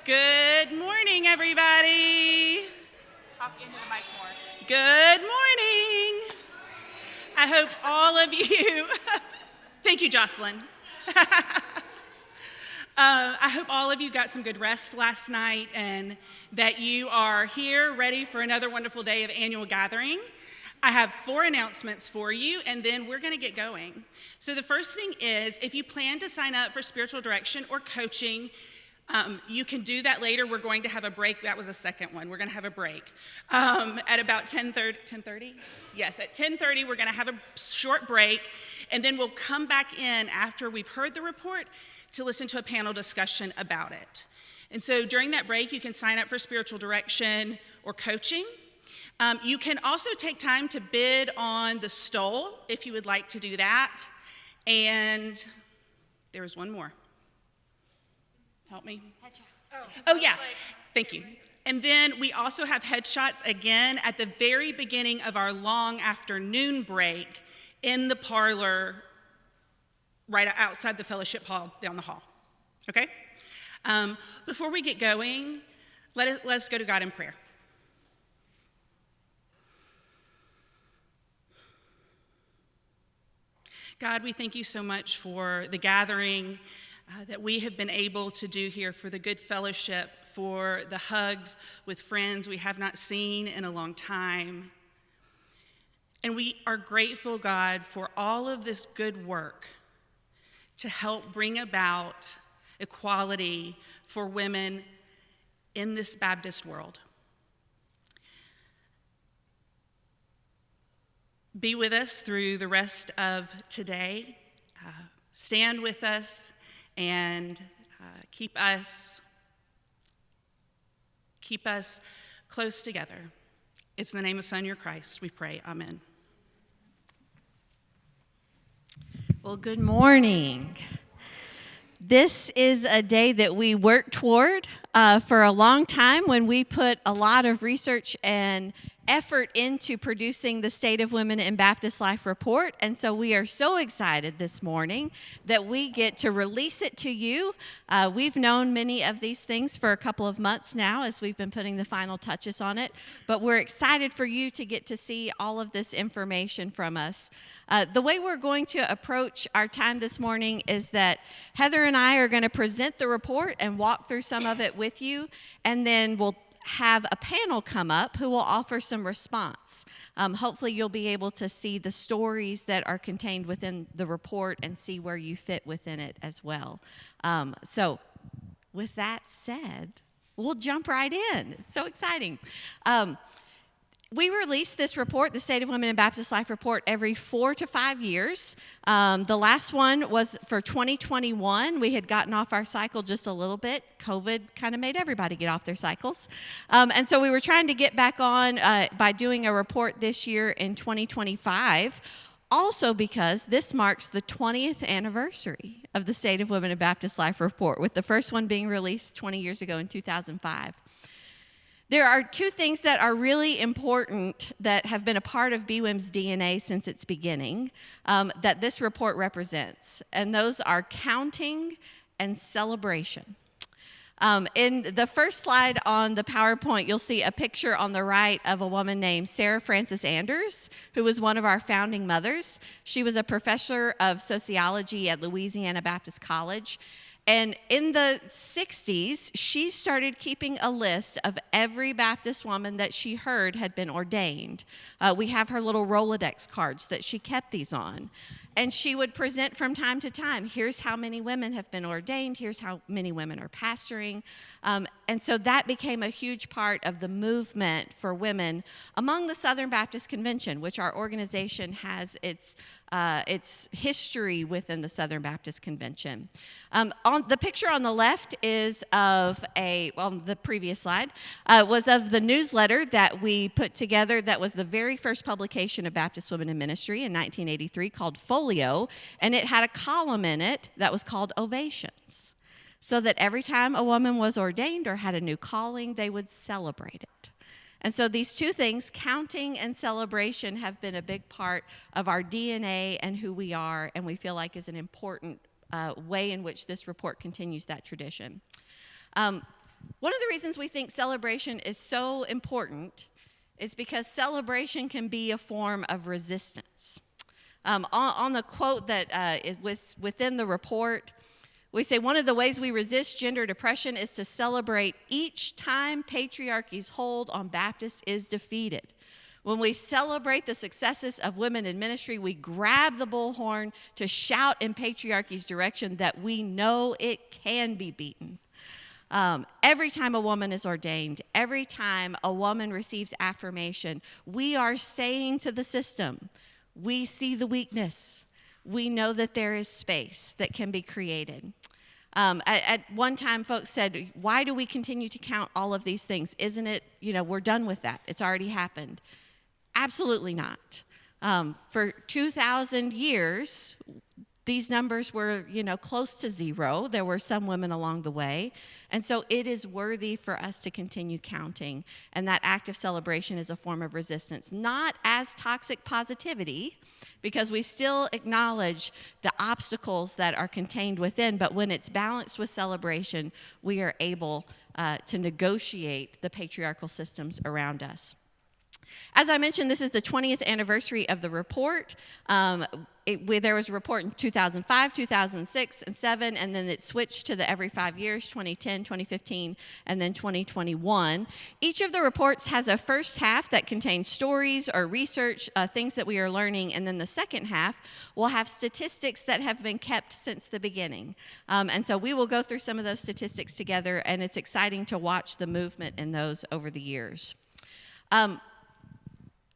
Good morning, everybody. Talk into the mic more. Good morning. I hope all of you, thank you, Jocelyn. I hope all of you got some good rest last night and that you are here ready for another wonderful day of Annual Gathering. I have 4 announcements for you, and then we're going to get going. So the first thing is, if you plan to sign up for spiritual direction or coaching, you can do that later. We're going to have a break. That was the second one. We're going to have a break at about 10:30. Yes, at 10:30, we're going to have a short break, and then we'll come back in after we've heard the report to listen to a panel discussion about it. And so during that break, you can sign up for spiritual direction or coaching. You can also take time to bid on the stole if you would like to do that. And there was one more. Help me. Headshots. Oh yeah, thank you. And then we also have headshots again at the very beginning of our long afternoon break in the parlor right outside the fellowship hall down the hall. Okay? Before we get going, let's go to God in prayer. God, we thank you so much for the gathering that we have been able to do here, for the good fellowship, for the hugs with friends we have not seen in a long time. And we are grateful, God, for all of this good work to help bring about equality for women in this Baptist world. Be with us through the rest of today. Stand with us and keep us close together. It's in the name of Son, your Christ, we pray. Amen. Well, good morning. This is a day that we worked toward for a long time when we put a lot of research and effort into producing the State of Women in Baptist Life report. And so we are so excited this morning that we get to release it to you. We've known many of these things for a couple of months now as we've been putting the final touches on it, but we're excited for you to get to see all of this information from us. The way we're going to approach our time this morning is that Heather and I are going to present the report and walk through some of it with you, and then we'll have a panel come up who will offer some response. Hopefully you'll be able to see the stories that are contained within the report and see where you fit within it as well. So with that said, we'll jump right in. It's so exciting. We release this report, the State of Women in Baptist Life report, every 4 to 5 years. The last one was for 2021. We had gotten off our cycle just a little bit. COVID kind of made everybody get off their cycles. And so we were trying to get back on by doing a report this year in 2025. Also because this marks the 20th anniversary of the State of Women in Baptist Life report, with the first one being released 20 years ago in 2005. There are 2 things that are really important that have been a part of BWIM's DNA since its beginning that this report represents, and those are counting and celebration. In the first slide on the PowerPoint, you'll see a picture on the right of a woman named Sarah Frances Anders, who was one of our founding mothers. She was a professor of sociology at Louisiana Baptist College. And in the 60s, she started keeping a list of every Baptist woman that she heard had been ordained. We have her little Rolodex cards that she kept these on. And she would present from time to time, here's how many women have been ordained, here's how many women are pastoring. And so that became a huge part of the movement for women among the Southern Baptist Convention, which our organization has its history within the Southern Baptist Convention. On the picture on the left is of the previous slide, was of the newsletter that we put together that was the very first publication of Baptist Women in Ministry in 1983 called Folio, and it had a column in it that was called Ovations, so that every time a woman was ordained or had a new calling, they would celebrate it. And so these 2 things, counting and celebration, have been a big part of our DNA and who we are, and we feel like is an important way in which this report continues that tradition. One of the reasons we think celebration is so important is because celebration can be a form of resistance. On the quote that was within the report, we say one of the ways we resist gender depression is to celebrate each time patriarchy's hold on Baptists is defeated. When we celebrate the successes of women in ministry, we grab the bullhorn to shout in patriarchy's direction that we know it can be beaten. Every time a woman is ordained, every time a woman receives affirmation, we are saying to the system, we see the weakness. We know that there is space that can be created. At one time, folks said, why do we continue to count all of these things? Isn't it, we're done with that. It's already happened. Absolutely not. For 2,000 years, these numbers were, close to zero. There were some women along the way. And so it is worthy for us to continue counting. And that act of celebration is a form of resistance, not as toxic positivity, because we still acknowledge the obstacles that are contained within. But when it's balanced with celebration, we are able to negotiate the patriarchal systems around us. As I mentioned, this is the 20th anniversary of the report. There was a report in 2005, 2006, and 2007, and then it switched to the every 5 years, 2010, 2015, and then 2021. Each of the reports has a first half that contains stories or research, things that we are learning, and then the second half will have statistics that have been kept since the beginning. And so we will go through some of those statistics together, and it's exciting to watch the movement in those over the years.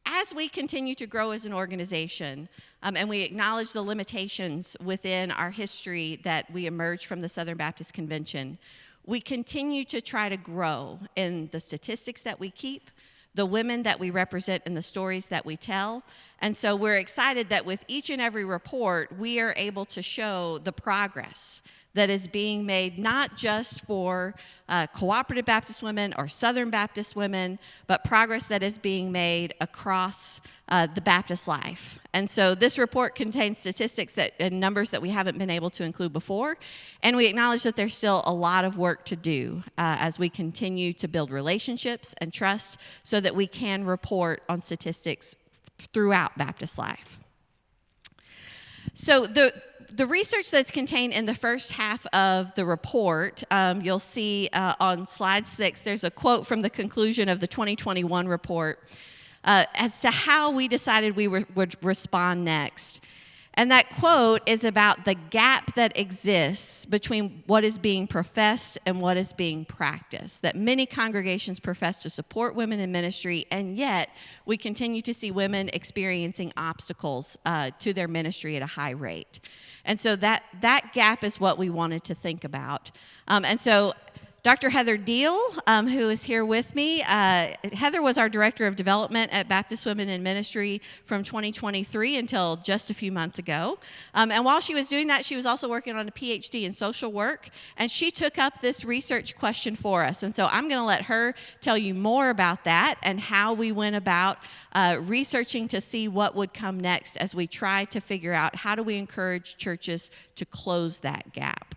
As we continue to grow as an organization, and we acknowledge the limitations within our history that we emerged from the Southern Baptist Convention, we continue to try to grow in the statistics that we keep, the women that we represent, and the stories that we tell. And so we're excited that with each and every report, we are able to show the progress that is being made, not just for cooperative Baptist women or Southern Baptist women, but progress that is being made across the Baptist life. And so this report contains statistics and numbers that we haven't been able to include before, and we acknowledge that there's still a lot of work to do as we continue to build relationships and trust so that we can report on statistics throughout Baptist life. So the research that's contained in the first half of the report, you'll see on slide 6, there's a quote from the conclusion of the 2021 report as to how we decided we would respond next. And that quote is about the gap that exists between what is being professed and what is being practiced. That many congregations profess to support women in ministry, and yet we continue to see women experiencing obstacles to their ministry at a high rate. And so that gap is what we wanted to think about. And so Dr. Heather Deal, who is here with me, Heather was our Director of Development at Baptist Women in Ministry from 2023 until just a few months ago. And while she was doing that, she was also working on a PhD in social work, and she took up this research question for us. And so I'm going to let her tell you more about that and how we went about researching to see what would come next as we try to figure out how do we encourage churches to close that gap.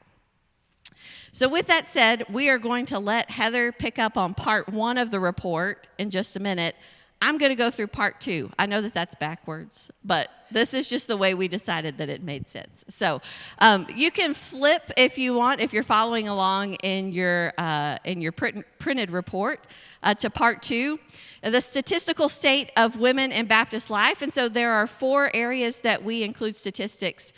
So with that said, we are going to let Heather pick up on part 1 of the report in just a minute. I'm going to go through part 2. I know that that's backwards, but this is just the way we decided that it made sense. So you can flip if you want, if you're following along in your printed report to part 2. The statistical state of women in Baptist life. And so there are 4 areas that we include statistics.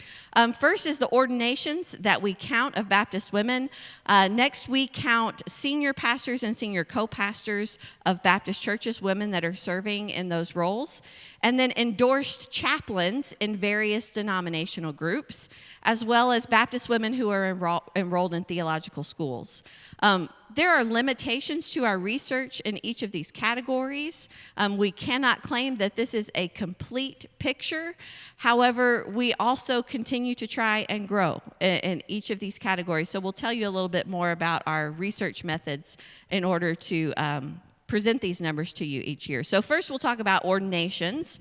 First is the ordinations that we count of Baptist women. Next, we count senior pastors and senior co-pastors of Baptist churches, women that are serving in those roles. And then endorsed chaplains in various denominational groups, as well as Baptist women who are enrolled in theological schools. There are limitations to our research in each of these categories. We cannot claim that this is a complete picture. However, we also continue to try and grow in each of these categories. So we'll tell you a little bit more about our research methods in order to present these numbers to you each year. So first we'll talk about ordinations.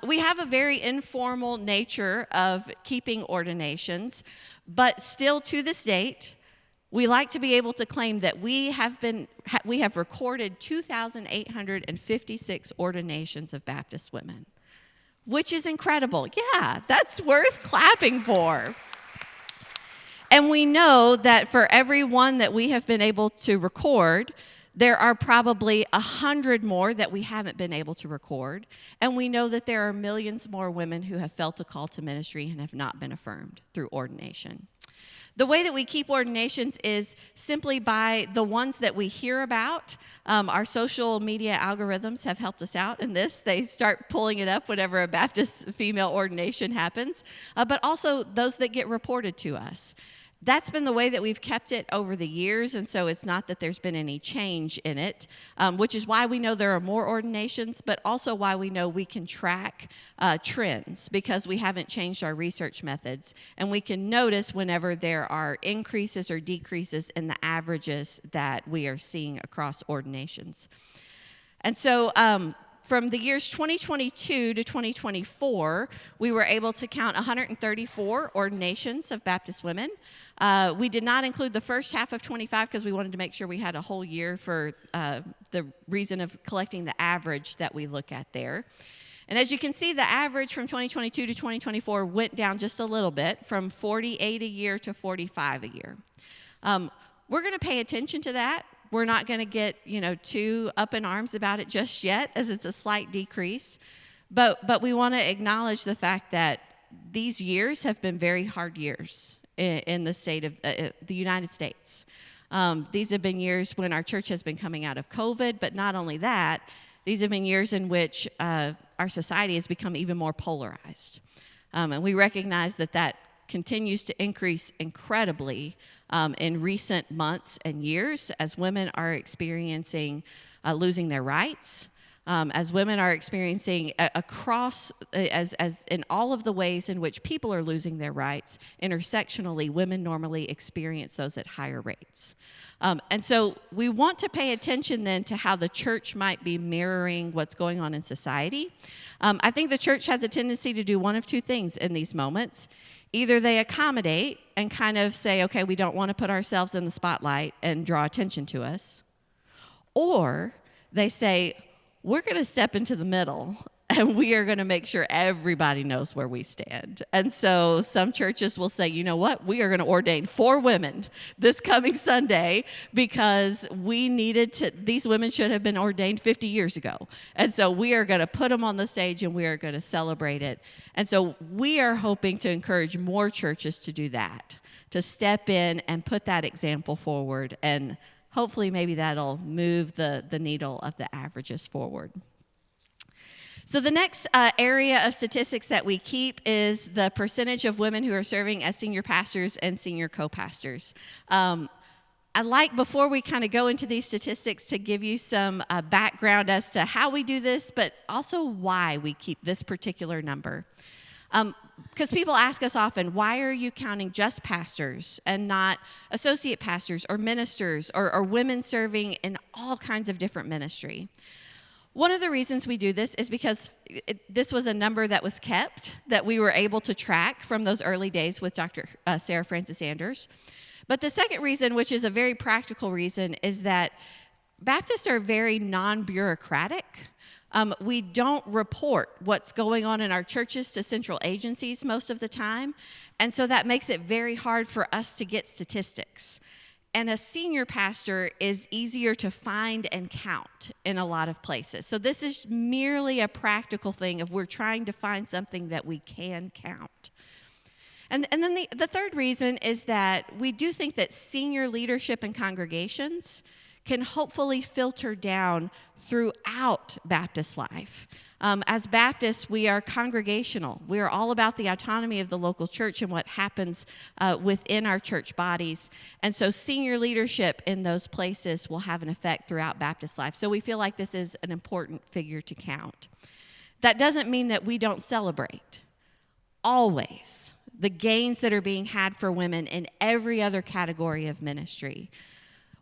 We have a very informal nature of keeping ordinations, but still to this date, We like to be able to claim that we have recorded 2,856 ordinations of Baptist women, which is incredible. Yeah, that's worth clapping for. And we know that for every one that we have been able to record, there are probably 100 more that we haven't been able to record. And we know that there are millions more women who have felt a call to ministry and have not been affirmed through ordination. The way that we keep ordinations is simply by the ones that we hear about. Our social media algorithms have helped us out in this. They start pulling it up whenever a Baptist female ordination happens, but also those that get reported to us. That's been the way that we've kept it over the years, and so it's not that there's been any change in it, which is why we know there are more ordinations, but also why we know we can track trends because we haven't changed our research methods, and we can notice whenever there are increases or decreases in the averages that we are seeing across ordinations. And so from the years 2022 to 2024, we were able to count 134 ordinations of Baptist women. We did not include the first half of 25 because we wanted to make sure we had a whole year for the reason of collecting the average that we look at there. And as you can see, the average from 2022 to 2024 went down just a little bit, from 48 a year to 45 a year. We're going to pay attention to that. We're not going to get, too up in arms about it just yet, as it's a slight decrease. But we want to acknowledge the fact that these years have been very hard years in the state of the United States. These have been years when our church has been coming out of COVID, but not only that, these have been years in which our society has become even more polarized. And we recognize that continues to increase incredibly in recent months and years as women are experiencing losing their rights, as women are experiencing across, as in all of the ways in which people are losing their rights, intersectionally, women normally experience those at higher rates. And so we want to pay attention then to how the church might be mirroring what's going on in society. I think the church has a tendency to do one of two things in these moments. Either they accommodate and kind of say, okay, we don't want to put ourselves in the spotlight and draw attention to us. Or they say, we're going to step into the middle and we are going to make sure everybody knows where we stand. And so some churches will say, you know what, we are going to ordain 4 women this coming Sunday because these women should have been ordained 50 years ago. And so we are going to put them on the stage and we are going to celebrate it. And so we are hoping to encourage more churches to do that, to step in and put that example forward. And hopefully maybe that'll move the needle of the averages forward. So the next area of statistics that we keep is the percentage of women who are serving as senior pastors and senior co-pastors. I'd like, before we kind of go into these statistics, to give you some background as to how we do this, but also why we keep this particular number. Because people ask us often, why are you counting just pastors and not associate pastors or ministers or women serving in all kinds of different ministry? One of the reasons we do this is because this was a number that was kept, that we were able to track from those early days with Dr. Sarah Francis Anders. But the second reason, which is a very practical reason, is that Baptists are very non-bureaucratic. We don't report what's going on in our churches to central agencies most of the time, and so that makes it very hard for us to get statistics. And a senior pastor is easier to find and count in a lot of places. So this is merely a practical thing of we're trying to find something that we can count. And then the third reason is that we do think that senior leadership in congregations can hopefully filter down throughout Baptist life. As Baptists, we are congregational. We are all about the autonomy of the local church and what happens within our church bodies. And so senior leadership in those places will have an effect throughout Baptist life. So we feel like this is an important figure to count. That doesn't mean that we don't celebrate always the gains that are being had for women in every other category of ministry.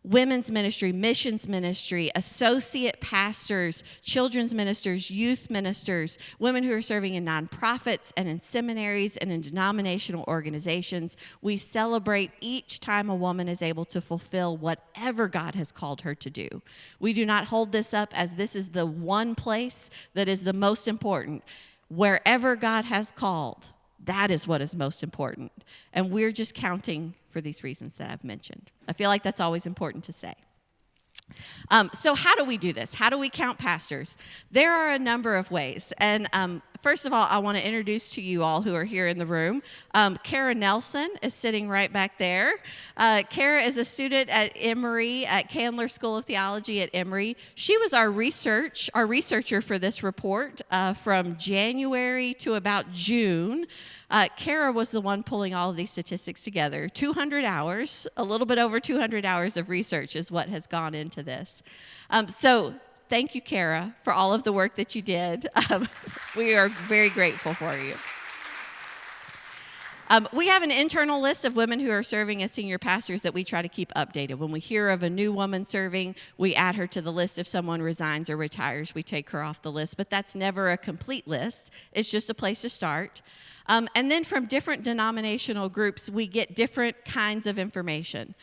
women's ministry, missions ministry, associate pastors, children's ministers, youth ministers, women who are serving in nonprofits and in seminaries and in denominational organizations. We celebrate each time a woman is able to fulfill whatever God has called her to do. We do not hold this up as this is the one place that is the most important. Wherever God has called, that is what is most important. And we're just counting for these reasons that I've mentioned. I feel like that's always important to say. So how do we do this? How do we count pastors? There are a number of ways. And first of all, I want to introduce to you all who are here in the room. Kara Nelson is sitting right back there. Kara is a student at Emory, at Candler School of Theology at Emory. She was our researcher for this report from January to about June. Kara was the one pulling all of these statistics together. 200 hours, a little bit over 200 hours of research is what has gone into this. So thank you, Kara, for all of the work that you did. We are very grateful for you. We have an internal list of women who are serving as senior pastors that we try to keep updated. When we hear of a new woman serving, we add her to the list. If someone resigns or retires, we take her off the list. But that's never a complete list. It's just a place to start. And then from different denominational groups, we get different kinds of information.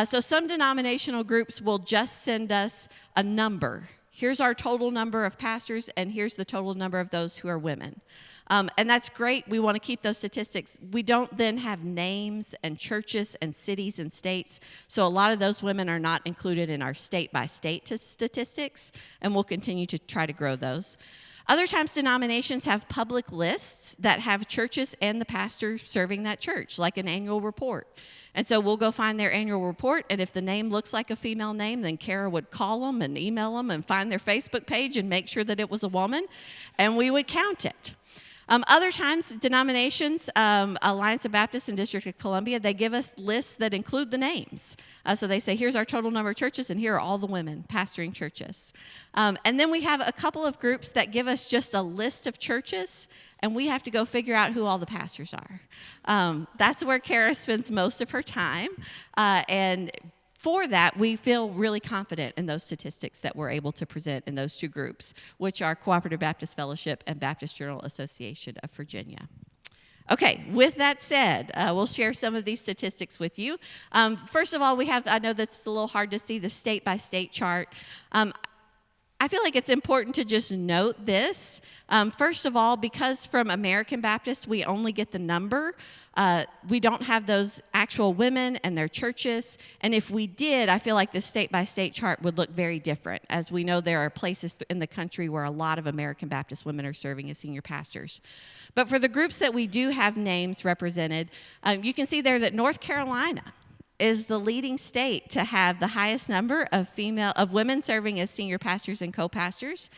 So some denominational groups will just send us a number. Here's our total number of pastors, and here's the total number of those who are women. And that's great. We want to keep those statistics. We don't then have names and churches and cities and states. So a lot of those women are not included in our state-by-state statistics, and we'll continue to try to grow those. Other times, denominations have public lists that have churches and the pastor serving that church, like an annual report. And so we'll go find their annual report, and if the name looks like a female name, then Kara would call them and email them and find their Facebook page and make sure that it was a woman, and we would count it. Other times, denominations, Alliance of Baptists and District of Columbia, they give us lists that include the names. So they say, here's our total number of churches, and here are all the women pastoring churches. And then we have a couple of groups that give us just a list of churches, and we have to go figure out who all the pastors are. That's where Kara spends most of her time, and for that, we feel really confident in those statistics that we're able to present in those two groups, which are Cooperative Baptist Fellowship and Baptist Journal Association of Virginia. Okay, with that said, we'll share some of these statistics with you. First of all, we have, I know that's a little hard to see, the state-by-state chart. I feel like it's important to just note this. First of all, because from American Baptists, we only get the number. We don't have those actual women and their churches. And if we did, I feel like the state-by-state chart would look very different. As we know, there are places in the country where a lot of American Baptist women are serving as senior pastors. But for the groups that we do have names represented, you can see there that North Carolina is the leading state to have the highest number of women serving as senior pastors and co-pastors.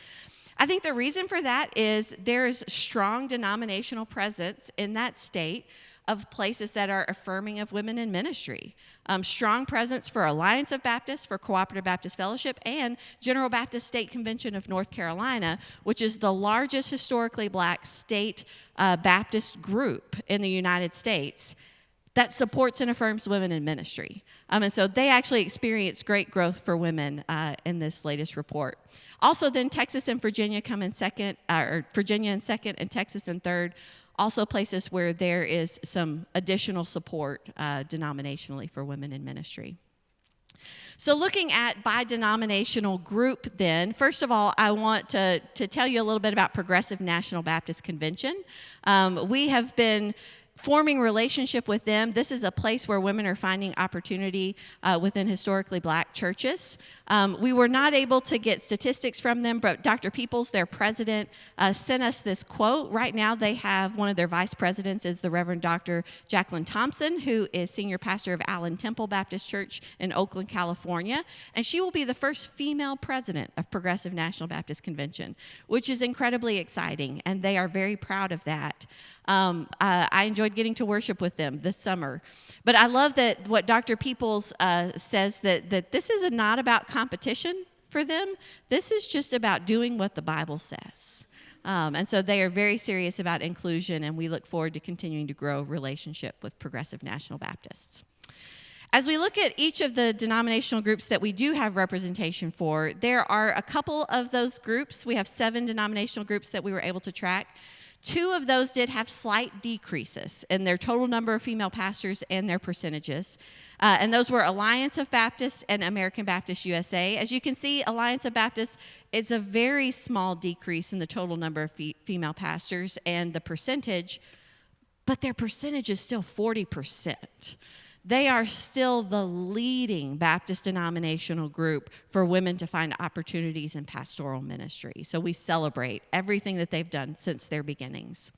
I think the reason for that is there's strong denominational presence in that state of places that are affirming of women in ministry. Strong presence for Alliance of Baptists, for Cooperative Baptist Fellowship, and General Baptist State Convention of North Carolina, which is the largest historically black state Baptist group in the United States that supports and affirms women in ministry. And so they actually experienced great growth for women in this latest report. Also then Texas and Virginia come in second, or Virginia in second and Texas in third. Also places where there is some additional support denominationally for women in ministry. So looking at by denominational group then, first of all, I want to tell you a little bit about Progressive National Baptist Convention. We have been forming relationship with them. This is a place where women are finding opportunity within historically black churches. We were not able to get statistics from them, but Dr. Peoples, their president, sent us this quote. Right now they have one of their vice presidents is the Reverend Dr. Jacqueline Thompson, who is senior pastor of Allen Temple Baptist Church in Oakland, California. And she will be the first female president of Progressive National Baptist Convention, which is incredibly exciting, and they are very proud of that. I enjoyed getting to worship with them this summer. But I love that what Dr. Peoples says that this is not about competition for them. This is just about doing what the Bible says. And so they are very serious about inclusion, and we look forward to continuing to grow relationship with Progressive National Baptists. As we look at each of the denominational groups that we do have representation for, there are a couple of those groups. We have 7 denominational groups that we were able to track. 2 of those did have slight decreases in their total number of female pastors and their percentages. And those were Alliance of Baptists and American Baptist USA. As you can see, Alliance of Baptists is a very small decrease in the total number of female pastors and the percentage, but their percentage is still 40%. They are still the leading Baptist denominational group for women to find opportunities in pastoral ministry. So we celebrate everything that they've done since their beginnings.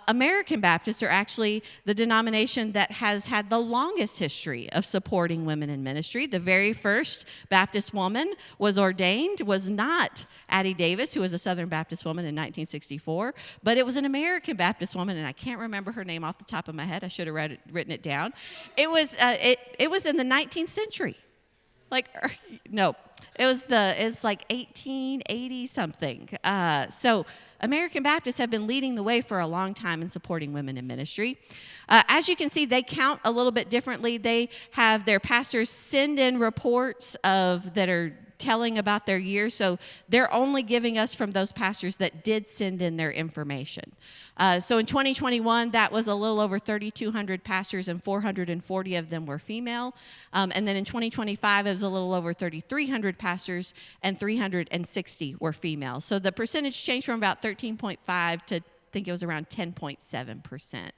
American Baptists are actually the denomination that has had the longest history of supporting women in ministry. The very first Baptist woman was ordained was not Addie Davis, who was a Southern Baptist woman in 1964, but it was an American Baptist woman, and I can't remember her name off the top of my head. I should have written it down. It was in the 19th century. It's like 1880 something. So American Baptists have been leading the way for a long time in supporting women in ministry. As you can see, they count a little bit differently. They have their pastors send in reports that are telling about their year, so they're only giving us from those pastors that did send in their information. So in 2021, that was a little over 3,200 pastors, and 440 of them were female. And then in 2025, it was a little over 3,300 pastors, and 360 were female. So the percentage changed from about 13.5 to I think it was around 10.7%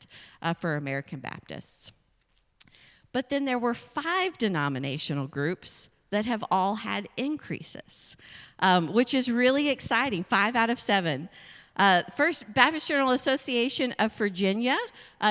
for American Baptists. But then there were 5 denominational groups that have all had increases, which is really exciting, 5 out of 7. First, Baptist Journal Association of Virginia.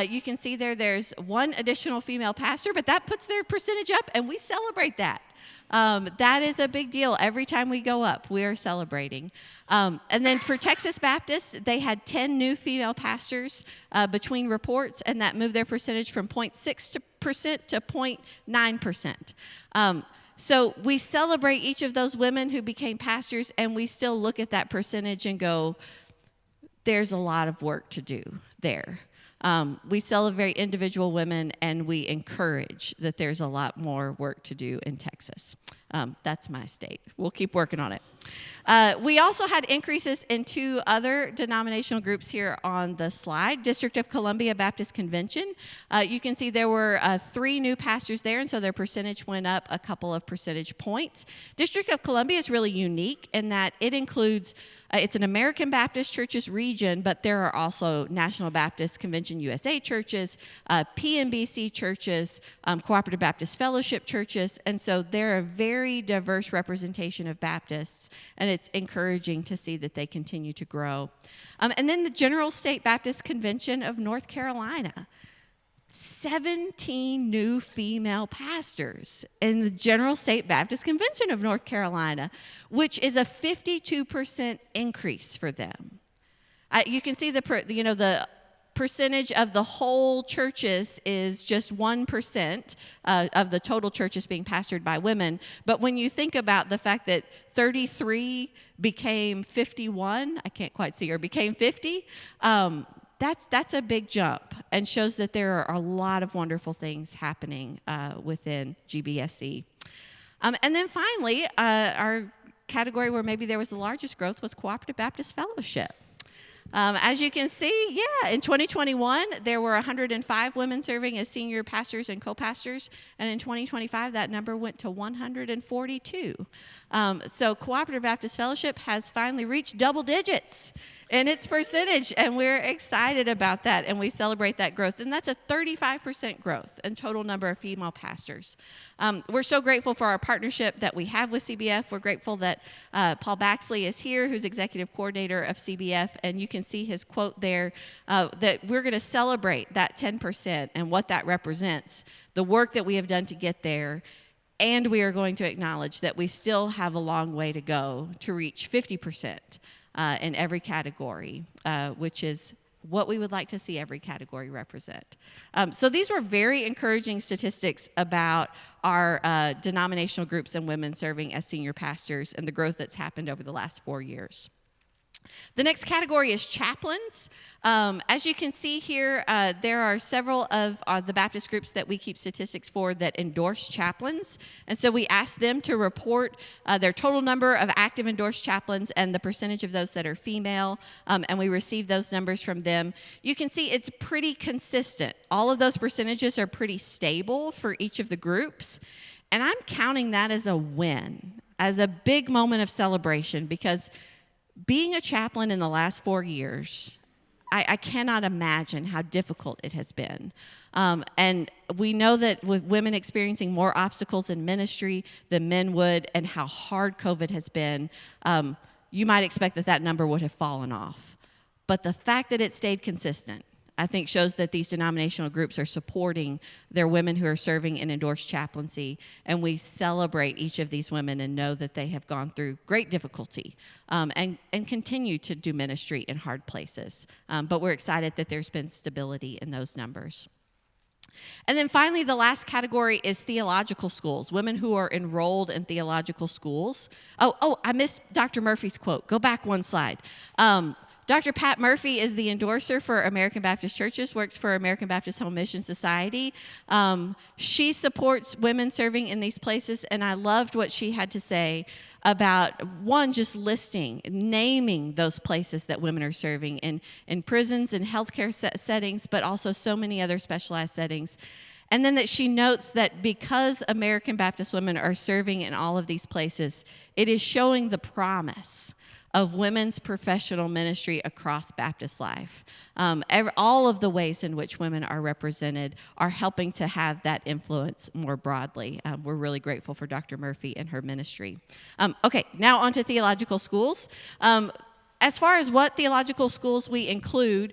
You can see there's 1 additional female pastor, but that puts their percentage up, and we celebrate that. That is a big deal. Every time we go up, we are celebrating. And then for Texas Baptist, they had 10 new female pastors between reports, and that moved their percentage from 0.6% to 0.9%. So we celebrate each of those women who became pastors, and we still look at that percentage and go, there's a lot of work to do there. We celebrate individual women, and we encourage that there's a lot more work to do in Texas. That's my state. We'll keep working on it. We also had increases in 2 other denominational groups here on the slide. District of Columbia Baptist Convention. You can see there were 3 new pastors there, and so their percentage went up a couple of percentage points. District of Columbia is really unique in that it includes it's an American Baptist churches region, but there are also National Baptist Convention USA churches, PMBC churches, Cooperative Baptist Fellowship churches, and so they're a very diverse representation of Baptists, and it's encouraging to see that they continue to grow. And then the General State Baptist Convention of North Carolina. 17 new female pastors in the General State Baptist Convention of North Carolina, which is a 52% increase for them. You can see the percentage of the whole churches is just 1% of the total churches being pastored by women. But when you think about the fact that 33 became 51, I can't quite see, or became 50, that's a big jump and shows that there are a lot of wonderful things happening within GBSC. And then finally, our category where maybe there was the largest growth was Cooperative Baptist Fellowship. As you can see, in 2021, there were 105 women serving as senior pastors and co-pastors, and in 2025, that number went to 142. So Cooperative Baptist Fellowship has finally reached double digits in its percentage, and we're excited about that, and we celebrate that growth. And that's a 35% growth in total number of female pastors. We're so grateful for our partnership that we have with CBF. We're grateful that Paul Baxley is here, who's executive coordinator of CBF, and you can see his quote there, that we're going to celebrate that 10% and what that represents, the work that we have done to get there, and we are going to acknowledge that we still have a long way to go to reach 50%. In every category, which is what we would like to see every category represent. So these were very encouraging statistics about our denominational groups and women serving as senior pastors and the growth that's happened over the last 4 years. The next category is chaplains. As you can see here, there are several of the Baptist groups that we keep statistics for that endorse chaplains. And so we ask them to report their total number of active endorsed chaplains and the percentage of those that are female, and we receive those numbers from them. You can see it's pretty consistent. All of those percentages are pretty stable for each of the groups, and I'm counting that as a win, as a big moment of celebration, because being a chaplain in the last 4 years, I cannot imagine how difficult it has been. And we know that with women experiencing more obstacles in ministry than men would, and how hard COVID has been, you might expect that that number would have fallen off. But the fact that it stayed consistent, I think, shows that these denominational groups are supporting their women who are serving in endorsed chaplaincy, and we celebrate each of these women and know that they have gone through great difficulty and continue to do ministry in hard places. But we're excited that there's been stability in those numbers. And then finally, the last category is theological schools, women who are enrolled in theological schools. Oh, I missed Dr. Murphy's quote. Go back one slide. Dr. Pat Murphy is the endorser for American Baptist Churches, works for American Baptist Home Mission Society. She supports women serving in these places, and I loved what she had to say about, one, just listing, naming those places that women are serving in prisons and healthcare settings, but also so many other specialized settings. And then that she notes that because American Baptist women are serving in all of these places, it is showing the promise of women's professional ministry across Baptist life. All of the ways in which women are represented are helping to have that influence more broadly. We're really grateful for Dr. Murphy and her ministry. Okay, now on to theological schools. As far as what theological schools we include,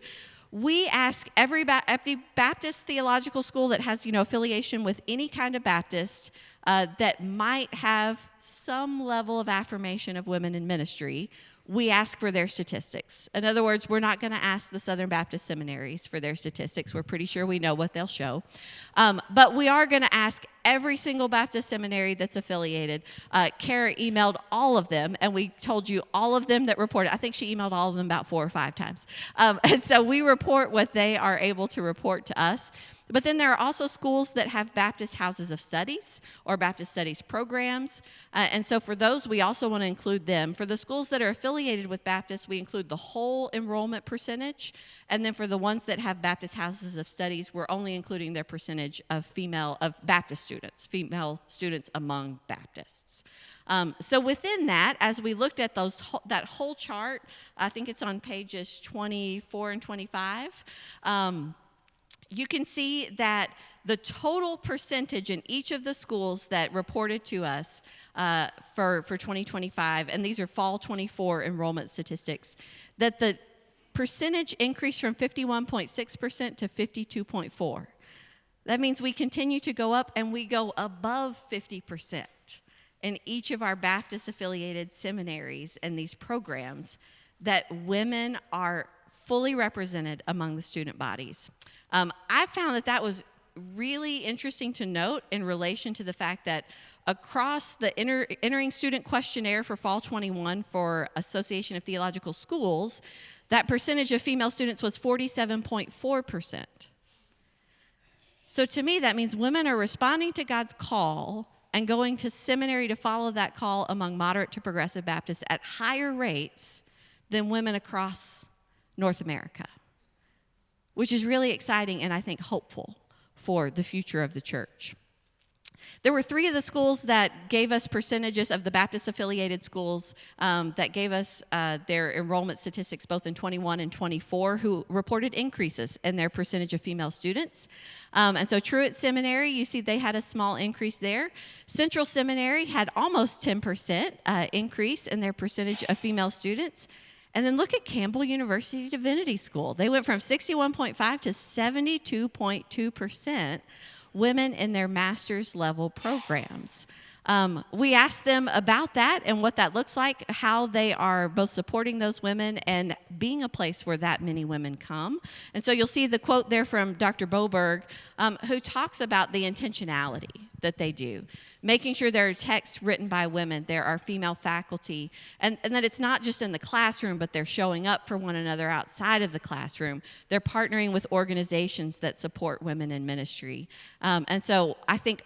we ask every Baptist theological school that has, affiliation with any kind of Baptist that might have some level of affirmation of women in ministry, we ask for their statistics. In other words, we're not going to ask the Southern Baptist seminaries for their statistics. We're pretty sure we know what they'll show. But we are going to ask every single Baptist seminary that's affiliated. Kara emailed all of them, and we told you all of them that reported. I think she emailed all of them about 4 or 5 times. And so we report what they are able to report to us. But then there are also schools that have Baptist houses of studies or Baptist studies programs. And so for those, we also want to include them. For the schools that are affiliated with Baptists, we include the whole enrollment percentage. And then for the ones that have Baptist houses of studies, we're only including their percentage of Baptist students, female students among Baptists. So within that, as we looked at that whole chart, I think it's on pages 24 and 25, you can see that the total percentage in each of the schools that reported to us for 2025, and these are fall 24 enrollment statistics, that the percentage increased from 51.6% to 52.4%. That means we continue to go up, and we go above 50% in each of our Baptist-affiliated seminaries and these programs, that women are fully represented among the student bodies. I found that was really interesting to note in relation to the fact that across the entering student questionnaire for Fall 21 for Association of Theological Schools, that percentage of female students was 47.4%. So to me, that means women are responding to God's call and going to seminary to follow that call among moderate to progressive Baptists at higher rates than women across North America, which is really exciting and I think hopeful for the future of the church. There were 3 of the schools that gave us percentages of the Baptist-affiliated schools that gave us their enrollment statistics both in 21 and 24 who reported increases in their percentage of female students. And so Truett Seminary, you see they had a small increase there. Central Seminary had almost 10% increase in their percentage of female students. And then look at Campbell University Divinity School. They went from 61.5 to 72.2% women in their master's level programs. We asked them about that and what that looks like, how they are both supporting those women and being a place where that many women come. And so you'll see the quote there from Dr. Boberg, who talks about the intentionality that they do, making sure there are texts written by women, there are female faculty, and that it's not just in the classroom, but they're showing up for one another outside of the classroom. They're partnering with organizations that support women in ministry. And so I think,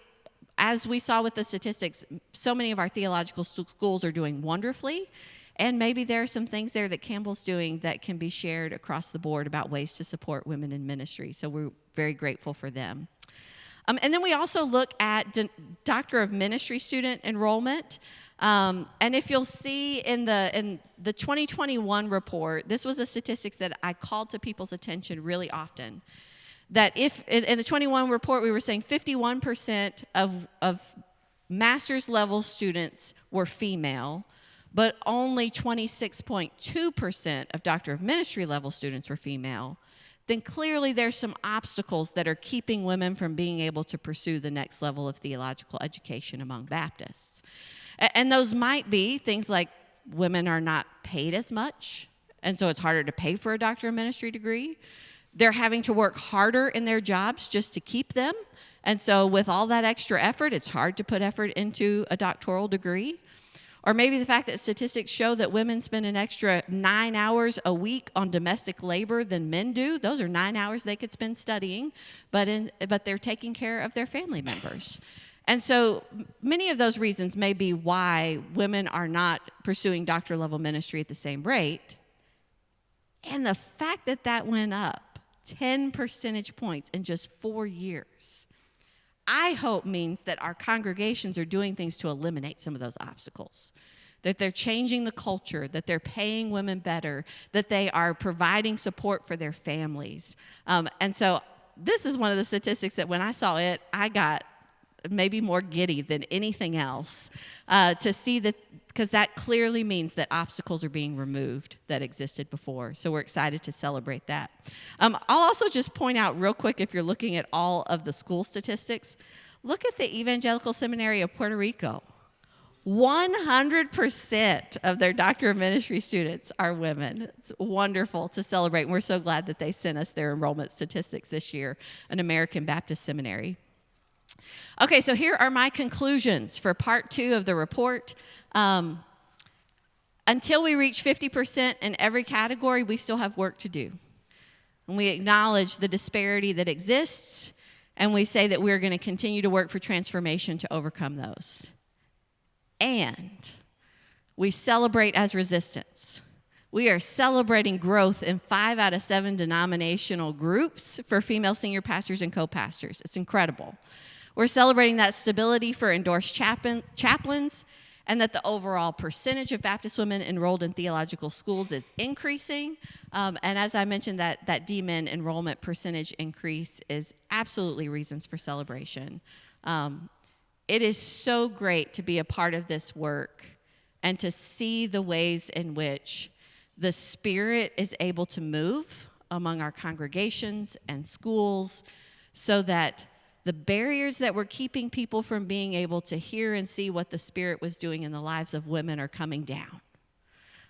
as we saw with the statistics, so many of our theological schools are doing wonderfully, and maybe there are some things there that Campbell's doing that can be shared across the board about ways to support women in ministry. So we're very grateful for them. And then we also look at Doctor of Ministry student enrollment. And if you'll see in the 2021 report, this was a statistics that I called to people's attention really often. That if in the 21 report, we were saying 51% of master's level students were female, but only 26.2% of Doctor of Ministry level students were female, then clearly there's some obstacles that are keeping women from being able to pursue the next level of theological education among Baptists. And those might be things like women are not paid as much, and so it's harder to pay for a Doctor of Ministry degree. They're having to work harder in their jobs just to keep them. And so with all that extra effort, it's hard to put effort into a doctoral degree. Or maybe the fact that statistics show that women spend an extra 9 hours a week on domestic labor than men do. Those are 9 hours they could spend studying, but they're taking care of their family members. And so many of those reasons may be why women are not pursuing doctoral level ministry at the same rate. And the fact that that went up 10 percentage points in just 4 years, I hope means that our congregations are doing things to eliminate some of those obstacles, that they're changing the culture, that they're paying women better, that they are providing support for their families. And so this is one of the statistics that when I saw it, I got maybe more giddy than anything else to see that, because that clearly means that obstacles are being removed that existed before. So we're excited to celebrate that. I'll also just point out real quick, if you're looking at all of the school statistics, look at the Evangelical Seminary of Puerto Rico. 100% of their Doctor of Ministry students are women. It's wonderful to celebrate. And we're so glad that they sent us their enrollment statistics this year, an American Baptist seminary. Okay, so here are my conclusions for part 2 of the report. Until we reach 50% in every category, we still have work to do. And we acknowledge the disparity that exists, and we say that we're going to continue to work for transformation to overcome those. And we celebrate as resistance. We are celebrating growth in 5 out of 7 denominational groups for female senior pastors and co-pastors. It's incredible. We're celebrating that stability for endorsed chaplains, and that the overall percentage of Baptist women enrolled in theological schools is increasing. And as I mentioned, that DMin enrollment percentage increase is absolutely reasons for celebration. It is so great to be a part of this work and to see the ways in which the Spirit is able to move among our congregations and schools so that the barriers that were keeping people from being able to hear and see what the Spirit was doing in the lives of women are coming down.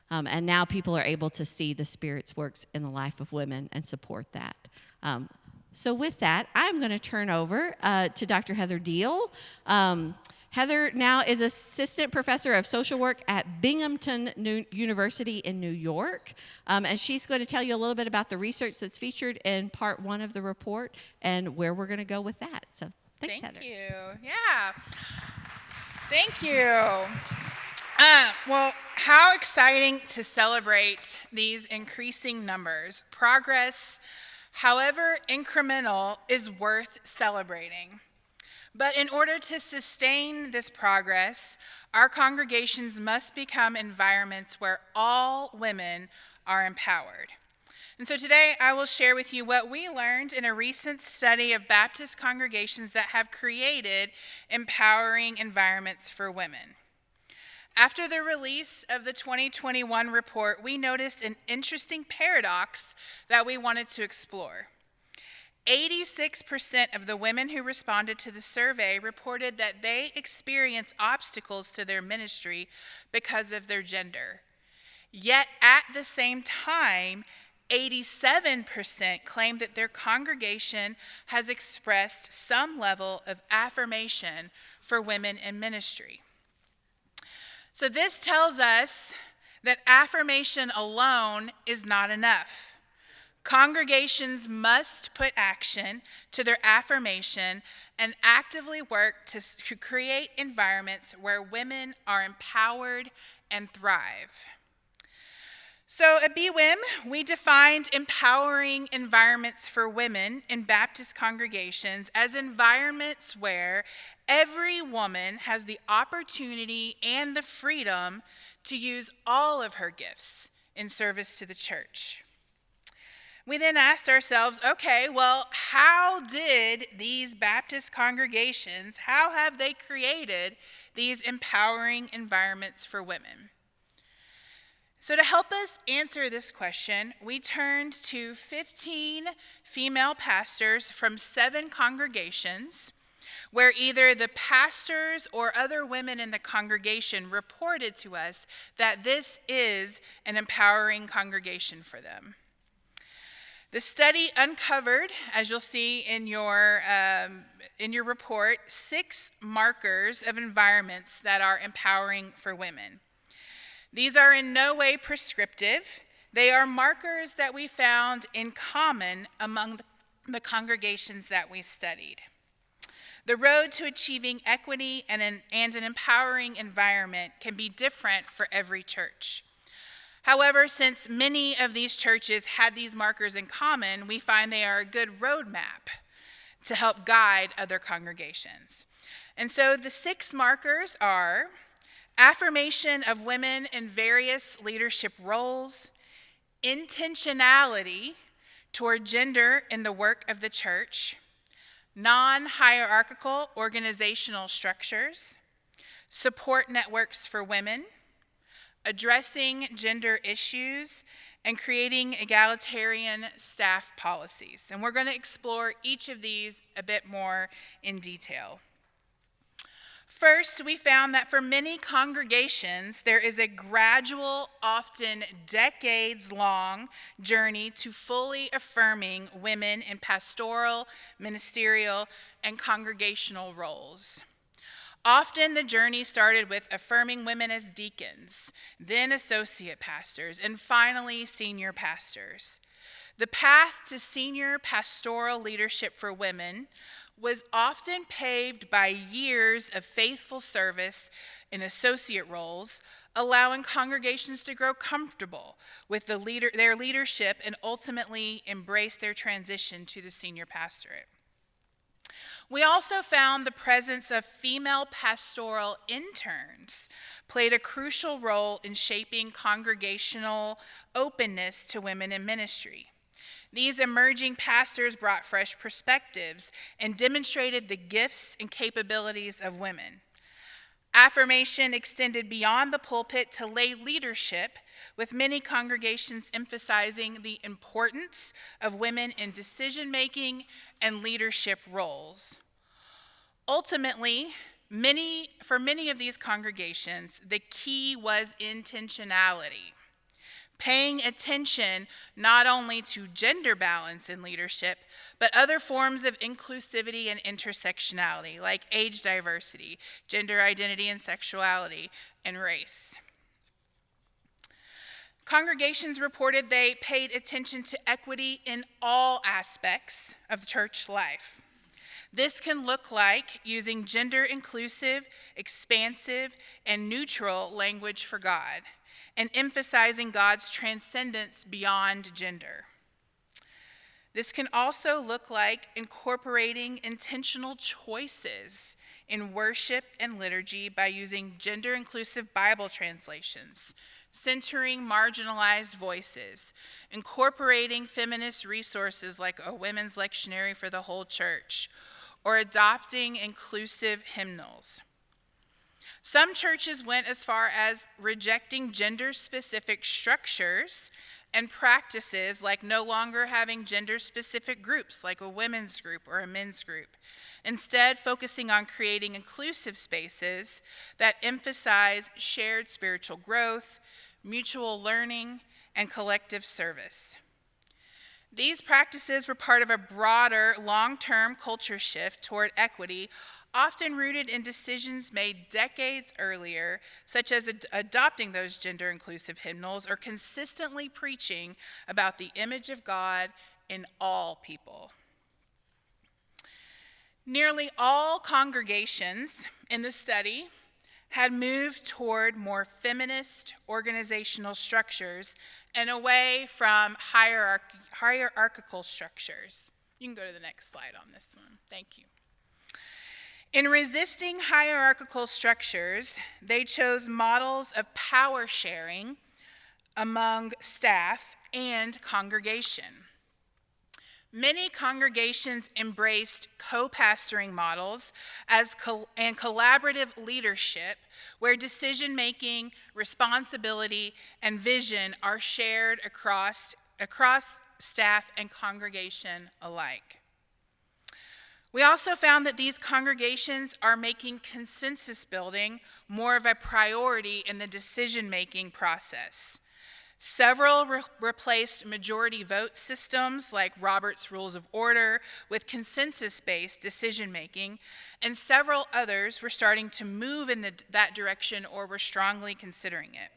And now people are able to see the Spirit's works in the life of women and support that. So with that, I'm going to turn over to Dr. Heather Deal. Heather now is assistant professor of social work at Binghamton University in New York. And she's going to tell you a little bit about the research that's featured in part 1 of the report and where we're going to go with that. So thanks, Heather. Thank you. Yeah. Thank you. Well, how exciting to celebrate these increasing numbers. Progress, however incremental, is worth celebrating. But in order to sustain this progress, our congregations must become environments where all women are empowered. And so today I will share with you what we learned in a recent study of Baptist congregations that have created empowering environments for women. After the release of the 2021 report, we noticed an interesting paradox that we wanted to explore. 86% of the women who responded to the survey reported that they experience obstacles to their ministry because of their gender. Yet at the same time, 87% claim that their congregation has expressed some level of affirmation for women in ministry. So this tells us that affirmation alone is not enough. Congregations must put action to their affirmation and actively work to create environments where women are empowered and thrive. So at BWIM, we defined empowering environments for women in Baptist congregations as environments where every woman has the opportunity and the freedom to use all of her gifts in service to the church. We then asked ourselves, okay, well, how did these Baptist congregations, how have they created these empowering environments for women? So to help us answer this question, we turned to 15 female pastors from 7 congregations where either the pastors or other women in the congregation reported to us that this is an empowering congregation for them. The study uncovered, as you'll see in your report, 6 markers of environments that are empowering for women. These are in no way prescriptive. They are markers that we found in common among the congregations that we studied. The road to achieving equity and an empowering environment can be different for every church. However, since many of these churches had these markers in common, we find they are a good roadmap to help guide other congregations. And so the 6 markers are affirmation of women in various leadership roles, intentionality toward gender in the work of the church, non-hierarchical organizational structures, support networks for women, addressing gender issues, and creating egalitarian staff policies. And we're going to explore each of these a bit more in detail. First, we found that for many congregations, there is a gradual, often decades-long journey to fully affirming women in pastoral, ministerial, and congregational roles. Often the journey started with affirming women as deacons, then associate pastors, and finally senior pastors. The path to senior pastoral leadership for women was often paved by years of faithful service in associate roles, allowing congregations to grow comfortable with their leadership and ultimately embrace their transition to the senior pastorate. We also found the presence of female pastoral interns played a crucial role in shaping congregational openness to women in ministry. These emerging pastors brought fresh perspectives and demonstrated the gifts and capabilities of women. Affirmation extended beyond the pulpit to lay leadership, with many congregations emphasizing the importance of women in decision-making and leadership roles. Ultimately, for many of these congregations, the key was intentionality, paying attention not only to gender balance in leadership, but other forms of inclusivity and intersectionality, like age diversity, gender identity and sexuality, and race. Congregations reported they paid attention to equity in all aspects of church life. This can look like using gender-inclusive, expansive, and neutral language for God, and emphasizing God's transcendence beyond gender. This can also look like incorporating intentional choices in worship and liturgy by using gender-inclusive Bible translations, centering marginalized voices, incorporating feminist resources like a women's lectionary for the whole church, or adopting inclusive hymnals. Some churches went as far as rejecting gender-specific structures and practices like no longer having gender-specific groups like a women's group or a men's group, instead focusing on creating inclusive spaces that emphasize shared spiritual growth, mutual learning, and collective service. These practices were part of a broader, long-term culture shift toward equity, often rooted in decisions made decades earlier, such as adopting those gender-inclusive hymnals or consistently preaching about the image of God in all people. Nearly all congregations in the study had moved toward more feminist organizational structures and away from hierarchical structures. You can go to the next slide on this one. Thank you. In resisting hierarchical structures, they chose models of power sharing among staff and congregation. Many congregations embraced co-pastoring models and collaborative leadership where decision-making, responsibility, and vision are shared across staff and congregation alike. We also found that these congregations are making consensus building more of a priority in the decision-making process. Several replaced majority vote systems like Robert's Rules of Order with consensus-based decision-making, and several others were starting to move in that direction or were strongly considering it.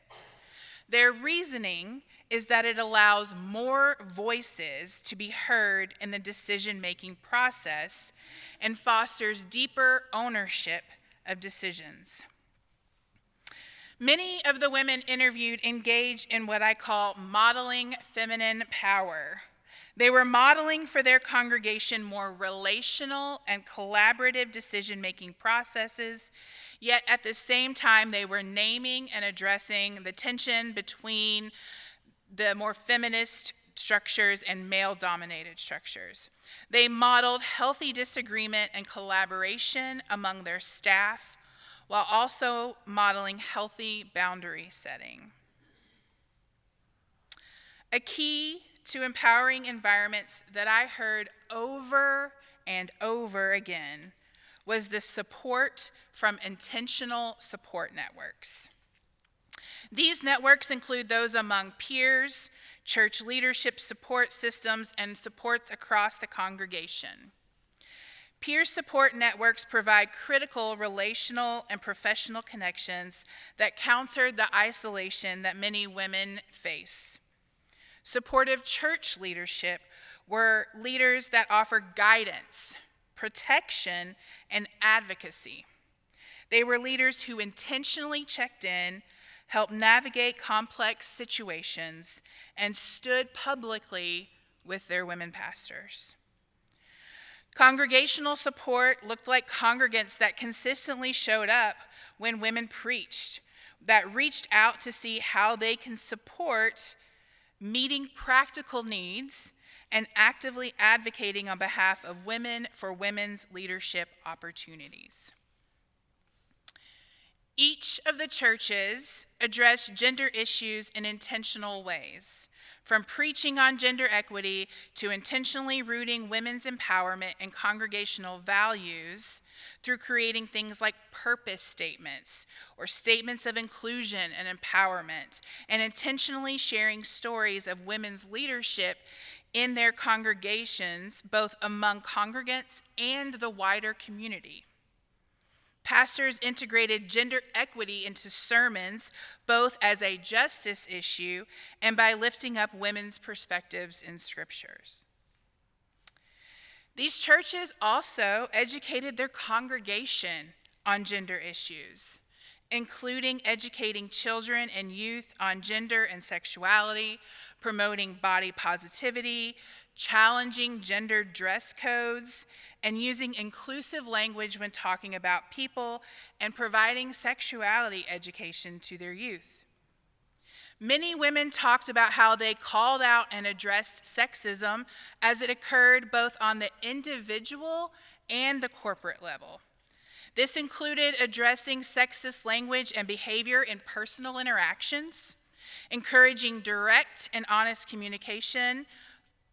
Their reasoning is that it allows more voices to be heard in the decision-making process and fosters deeper ownership of decisions. Many of the women interviewed engaged in what I call modeling feminine power. They were modeling for their congregation more relational and collaborative decision-making processes, yet at the same time they were naming and addressing the tension between the more feminist structures and male-dominated structures. They modeled healthy disagreement and collaboration among their staff, while also modeling healthy boundary setting. A key to empowering environments that I heard over and over again was the support from intentional support networks. These networks include those among peers, church leadership support systems, and supports across the congregation. Peer support networks provide critical relational and professional connections that counter the isolation that many women face. Supportive church leadership were leaders that offer guidance, protection, and advocacy. They were leaders who intentionally checked in, helped navigate complex situations, and stood publicly with their women pastors. Congregational support looked like congregants that consistently showed up when women preached, that reached out to see how they can support meeting practical needs and actively advocating on behalf of women for women's leadership opportunities. Each of the churches addressed gender issues in intentional ways, from preaching on gender equity to intentionally rooting women's empowerment and congregational values through creating things like purpose statements or statements of inclusion and empowerment, and intentionally sharing stories of women's leadership in their congregations, both among congregants and the wider community. Pastors integrated gender equity into sermons, both as a justice issue and by lifting up women's perspectives in scriptures. These churches also educated their congregation on gender issues, including educating children and youth on gender and sexuality, promoting body positivity, challenging gender dress codes, and using inclusive language when talking about people, and providing sexuality education to their youth. Many women talked about how they called out and addressed sexism as it occurred both on the individual and the corporate level. This included addressing sexist language and behavior in personal interactions, encouraging direct and honest communication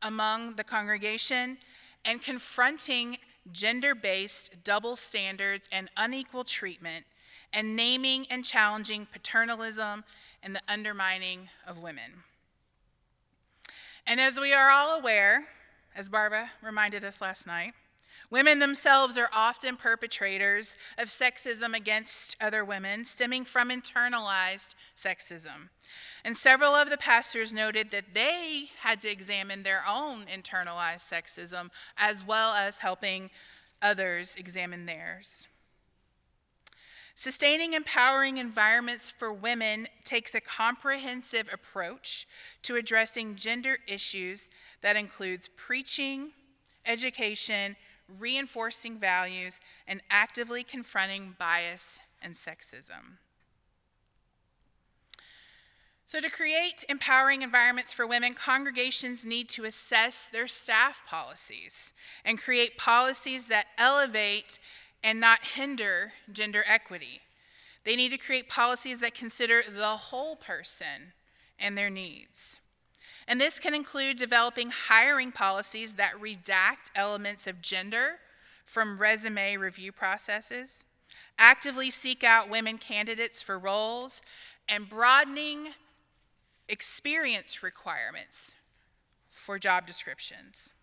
among the congregation, and confronting gender-based double standards and unequal treatment, and naming and challenging paternalism and the undermining of women. And as we are all aware, as Barbara reminded us last night, women themselves are often perpetrators of sexism against other women, stemming from internalized sexism. And several of the pastors noted that they had to examine their own internalized sexism, as well as helping others examine theirs. Sustaining empowering environments for women takes a comprehensive approach to addressing gender issues that includes preaching, education, reinforcing values, and actively confronting bias and sexism. So to create empowering environments for women, congregations need to assess their staff policies and create policies that elevate and not hinder gender equity. They need to create policies that consider the whole person and their needs. And this can include developing hiring policies that redact elements of gender from resume review processes, actively seek out women candidates for roles, and broadening experience requirements for job descriptions.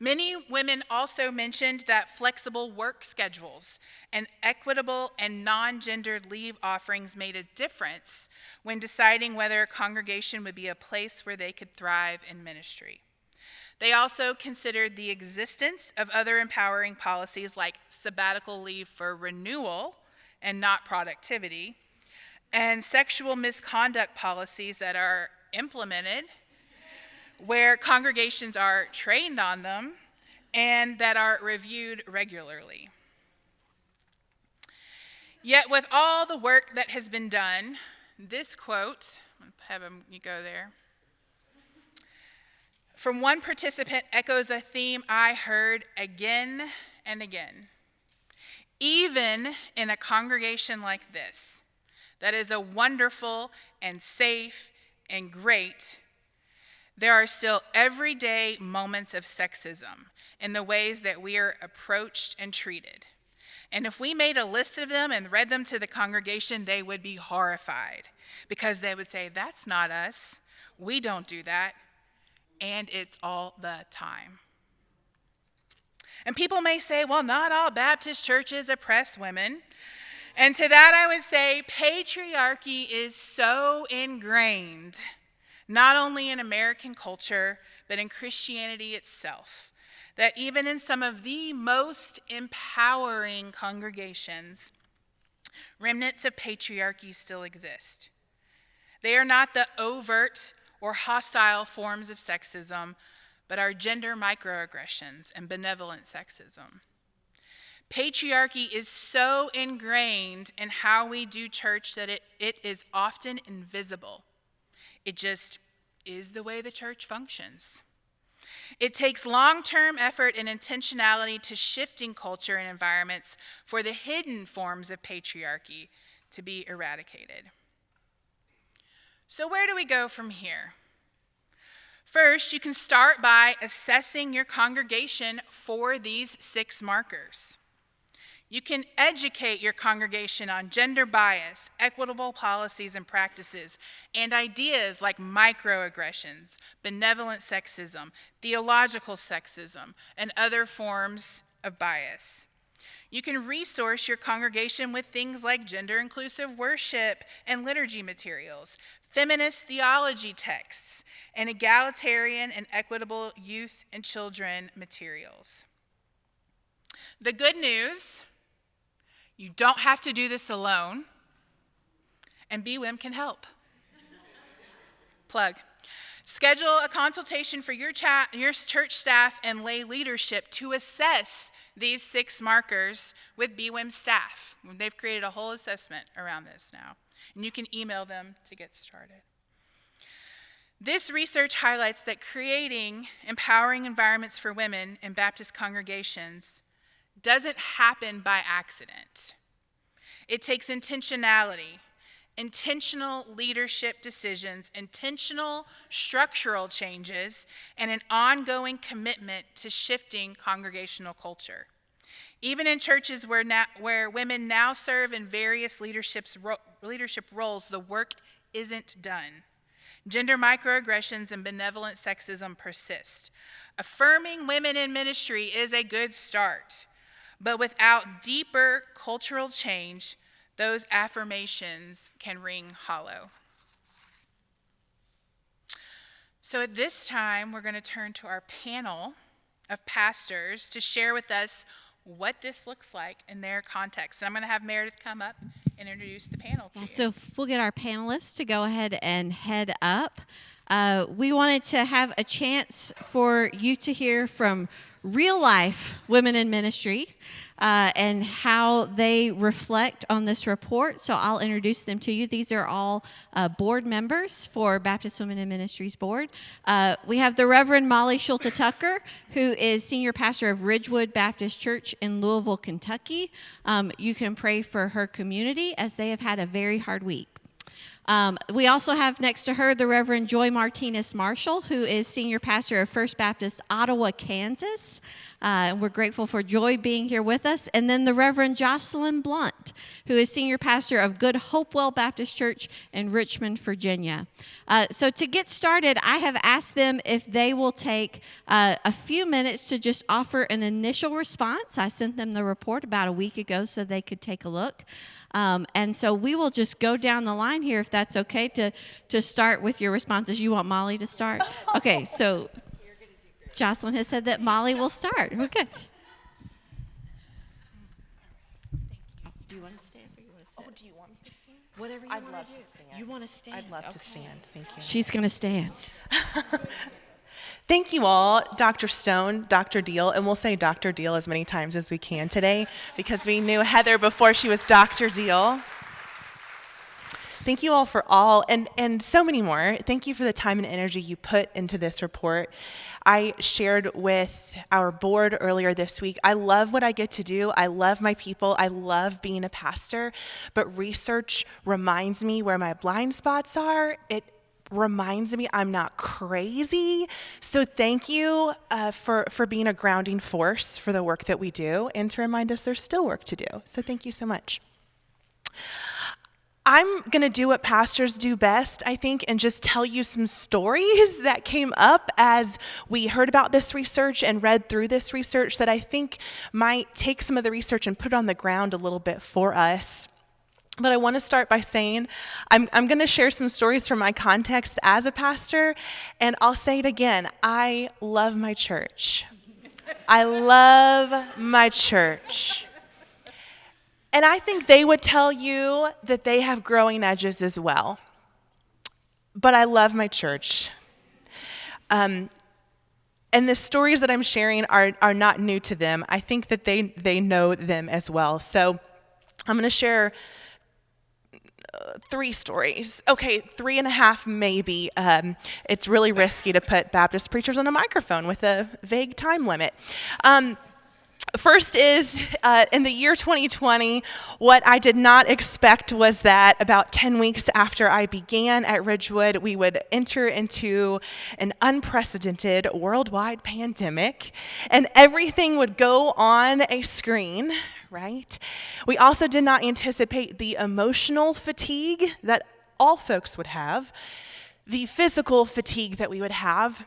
Many women also mentioned that flexible work schedules and equitable and non-gendered leave offerings made a difference when deciding whether a congregation would be a place where they could thrive in ministry. They also considered the existence of other empowering policies like sabbatical leave for renewal and not productivity, and sexual misconduct policies that are implemented where congregations are trained on them and that are reviewed regularly. Yet with all the work that has been done, this quote, you go there, from one participant echoes a theme I heard again and again. Even in a congregation like this, that is a wonderful and safe and great, there are still everyday moments of sexism in the ways that we are approached and treated. And if we made a list of them and read them to the congregation, they would be horrified because they would say, that's not us, we don't do that, and it's all the time. And people may say, well, not all Baptist churches oppress women. And to that I would say, patriarchy is so ingrained, not only in American culture, but in Christianity itself, that even in some of the most empowering congregations, remnants of patriarchy still exist. They are not the overt or hostile forms of sexism, but are gender microaggressions and benevolent sexism. Patriarchy is so ingrained in how we do church that it is often invisible. It just is the way the church functions. It takes long-term effort and intentionality to shifting culture and environments for the hidden forms of patriarchy to be eradicated. So where do we go from here? First, you can start by assessing your congregation for these 6 markers. You can educate your congregation on gender bias, equitable policies and practices, and ideas like microaggressions, benevolent sexism, theological sexism, and other forms of bias. You can resource your congregation with things like gender-inclusive worship and liturgy materials, feminist theology texts, and egalitarian and equitable youth and children materials. The good news: you don't have to do this alone, and BWIM can help. Plug. Schedule a consultation for your church staff and lay leadership to assess these 6 markers with BWIM staff. They've created a whole assessment around this now, and you can email them to get started. This research highlights that creating empowering environments for women in Baptist congregations doesn't happen by accident. It takes intentionality intentional leadership decisions, intentional structural changes, and an ongoing commitment to shifting congregational culture. Even in churches where women now serve in various leadership roles, the work isn't done. Gender microaggressions and benevolent sexism persist. Affirming women in ministry is a good start, but without deeper cultural change, those affirmations can ring hollow. So at this time, we're going to turn to our panel of pastors to share with us what this looks like in their context. And I'm going to have Meredith come up and introduce the panel to you. So if we'll get our panelists to go ahead and head up. We wanted to have a chance for you to hear from real-life women in ministry and how they reflect on this report. So I'll introduce them to you. These are all board members for Baptist Women in Ministries Board. We have the Reverend Molly Shoulta Tucker, who is senior pastor of Ridgewood Baptist Church in Louisville, Kentucky. You can pray for her community as they have had a very hard week. We also have next to her the Reverend Joy Martinez-Marshall, who is senior pastor of First Baptist Ottawa, Kansas. And we're grateful for Joy being here with us. And then the Reverend Jocelyn Blount, who is senior pastor of Good Hopewell Baptist Church in Richmond, Virginia. So to get started, I have asked them if they will take a few minutes to just offer an initial response. I sent them the report about a week ago so they could take a look. And so we will just go down the line here, if that's okay, to start with your responses. You want Molly to start? Okay, so Jocelyn has said that Molly will start. Okay. Do you want to stand or you want to sit? Oh, do you want me to stand? Whatever you I'd want love to do. to stand. You want to stand? I'd love to Okay. stand. Thank you. She's going to stand. Thank you all, Dr. Stone, Dr. Deal, and we'll say Dr. Deal as many times as we can today because we knew Heather before she was Dr. Deal. Thank you all for all, and so many more. Thank you for the time and energy you put into this report. I shared with our board earlier this week, I love what I get to do. I love my people. I love being a pastor, but research reminds me where my blind spots are. It reminds me I'm not crazy. So thank you for being a grounding force for the work that we do and to remind us there's still work to do. So thank you so much. I'm going to do what pastors do best, I think, and just tell you some stories that came up as we heard about this research and read through this research that I think might take some of the research and put it on the ground a little bit for us. But I want to start by saying I'm going to share some stories from my context as a pastor, and I'll say it again. I love my church. I love my church. And I think they would tell you that they have growing edges as well. But I love my church. And the stories that I'm sharing are not new to them. I think that they know them as well. So I'm going to share 3 stories. Okay, 3.5 maybe. It's really risky to put Baptist preachers on a microphone with a vague time limit. First is, in the year 2020, what I did not expect was that about 10 weeks after I began at Ridgewood, we would enter into an unprecedented worldwide pandemic, and everything would go on a screen, right? We also did not anticipate the emotional fatigue that all folks would have, the physical fatigue that we would have.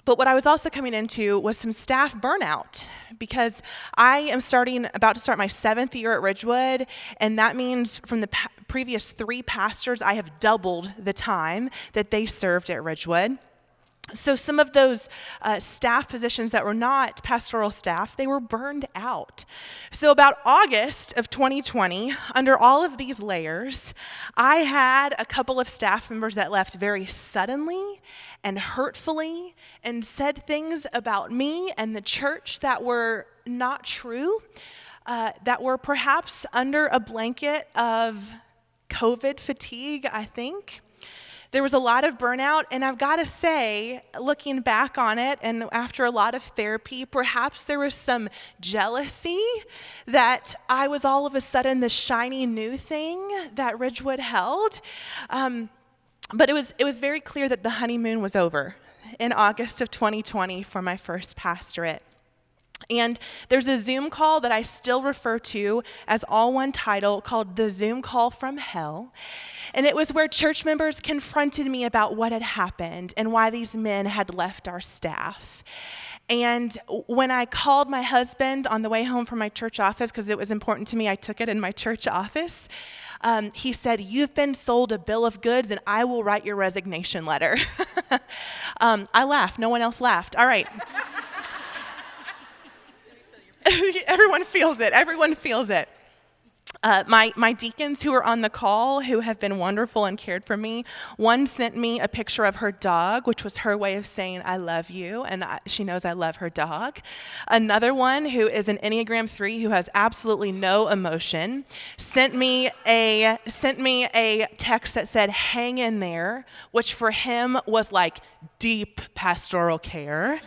But what I was also coming into was some staff burnout because I am about to start my 7th year at Ridgewood, and that means from the previous 3 pastors, I have doubled the time that they served at Ridgewood. So some of those staff positions that were not pastoral staff, they were burned out. So about August of 2020, under all of these layers, I had a couple of staff members that left very suddenly and hurtfully and said things about me and the church that were not true, that were perhaps under a blanket of COVID fatigue, I think. There was a lot of burnout, and I've got to say, looking back on it, and after a lot of therapy, perhaps there was some jealousy that I was all of a sudden the shiny new thing that Ridgewood held. But it was very clear that the honeymoon was over in August of 2020 for my first pastorate. And there's a Zoom call that I still refer to as all one title called the Zoom Call from Hell. And it was where church members confronted me about what had happened and why these men had left our staff. And when I called my husband on the way home from my church office, because it was important to me, I took it in my church office, he said, "You've been sold a bill of goods and I will write your resignation letter." I laughed. No one else laughed. All right. Everyone feels it. Everyone feels it. My deacons who are on the call, who have been wonderful and cared for me, one sent me a picture of her dog, which was her way of saying, "I love you," and she knows I love her dog. Another one, who is an Enneagram 3, who has absolutely no emotion, sent me a text that said, "Hang in there," which for him was like deep pastoral care.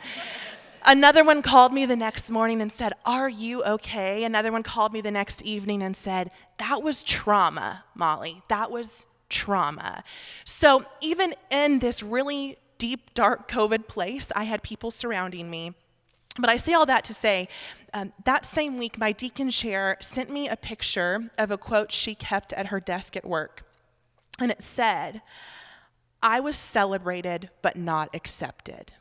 Another one called me the next morning and said, "Are you okay?" Another one called me the next evening and said, "That was trauma, Molly. That was trauma." So even in this really deep, dark COVID place, I had people surrounding me. But I say all that to say, that same week, my deacon chair sent me a picture of a quote she kept at her desk at work. And it said, "I was celebrated but not accepted."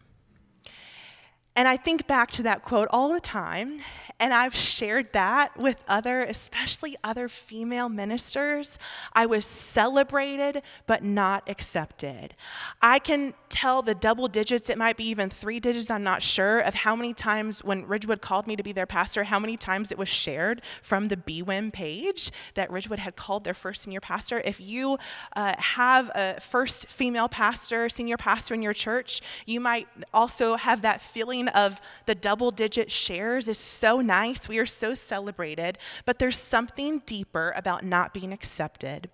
And I think back to that quote all the time, and I've shared that with especially other female ministers. I was celebrated, but not accepted. I can tell the double digits, it might be even 3 digits, I'm not sure, of how many times when Ridgewood called me to be their pastor, how many times it was shared from the BWIM page that Ridgewood had called their first senior pastor. If you have a first female pastor, senior pastor in your church, you might also have that feeling of the double-digit shares is so nice. We are so celebrated, but there's something deeper about not being accepted.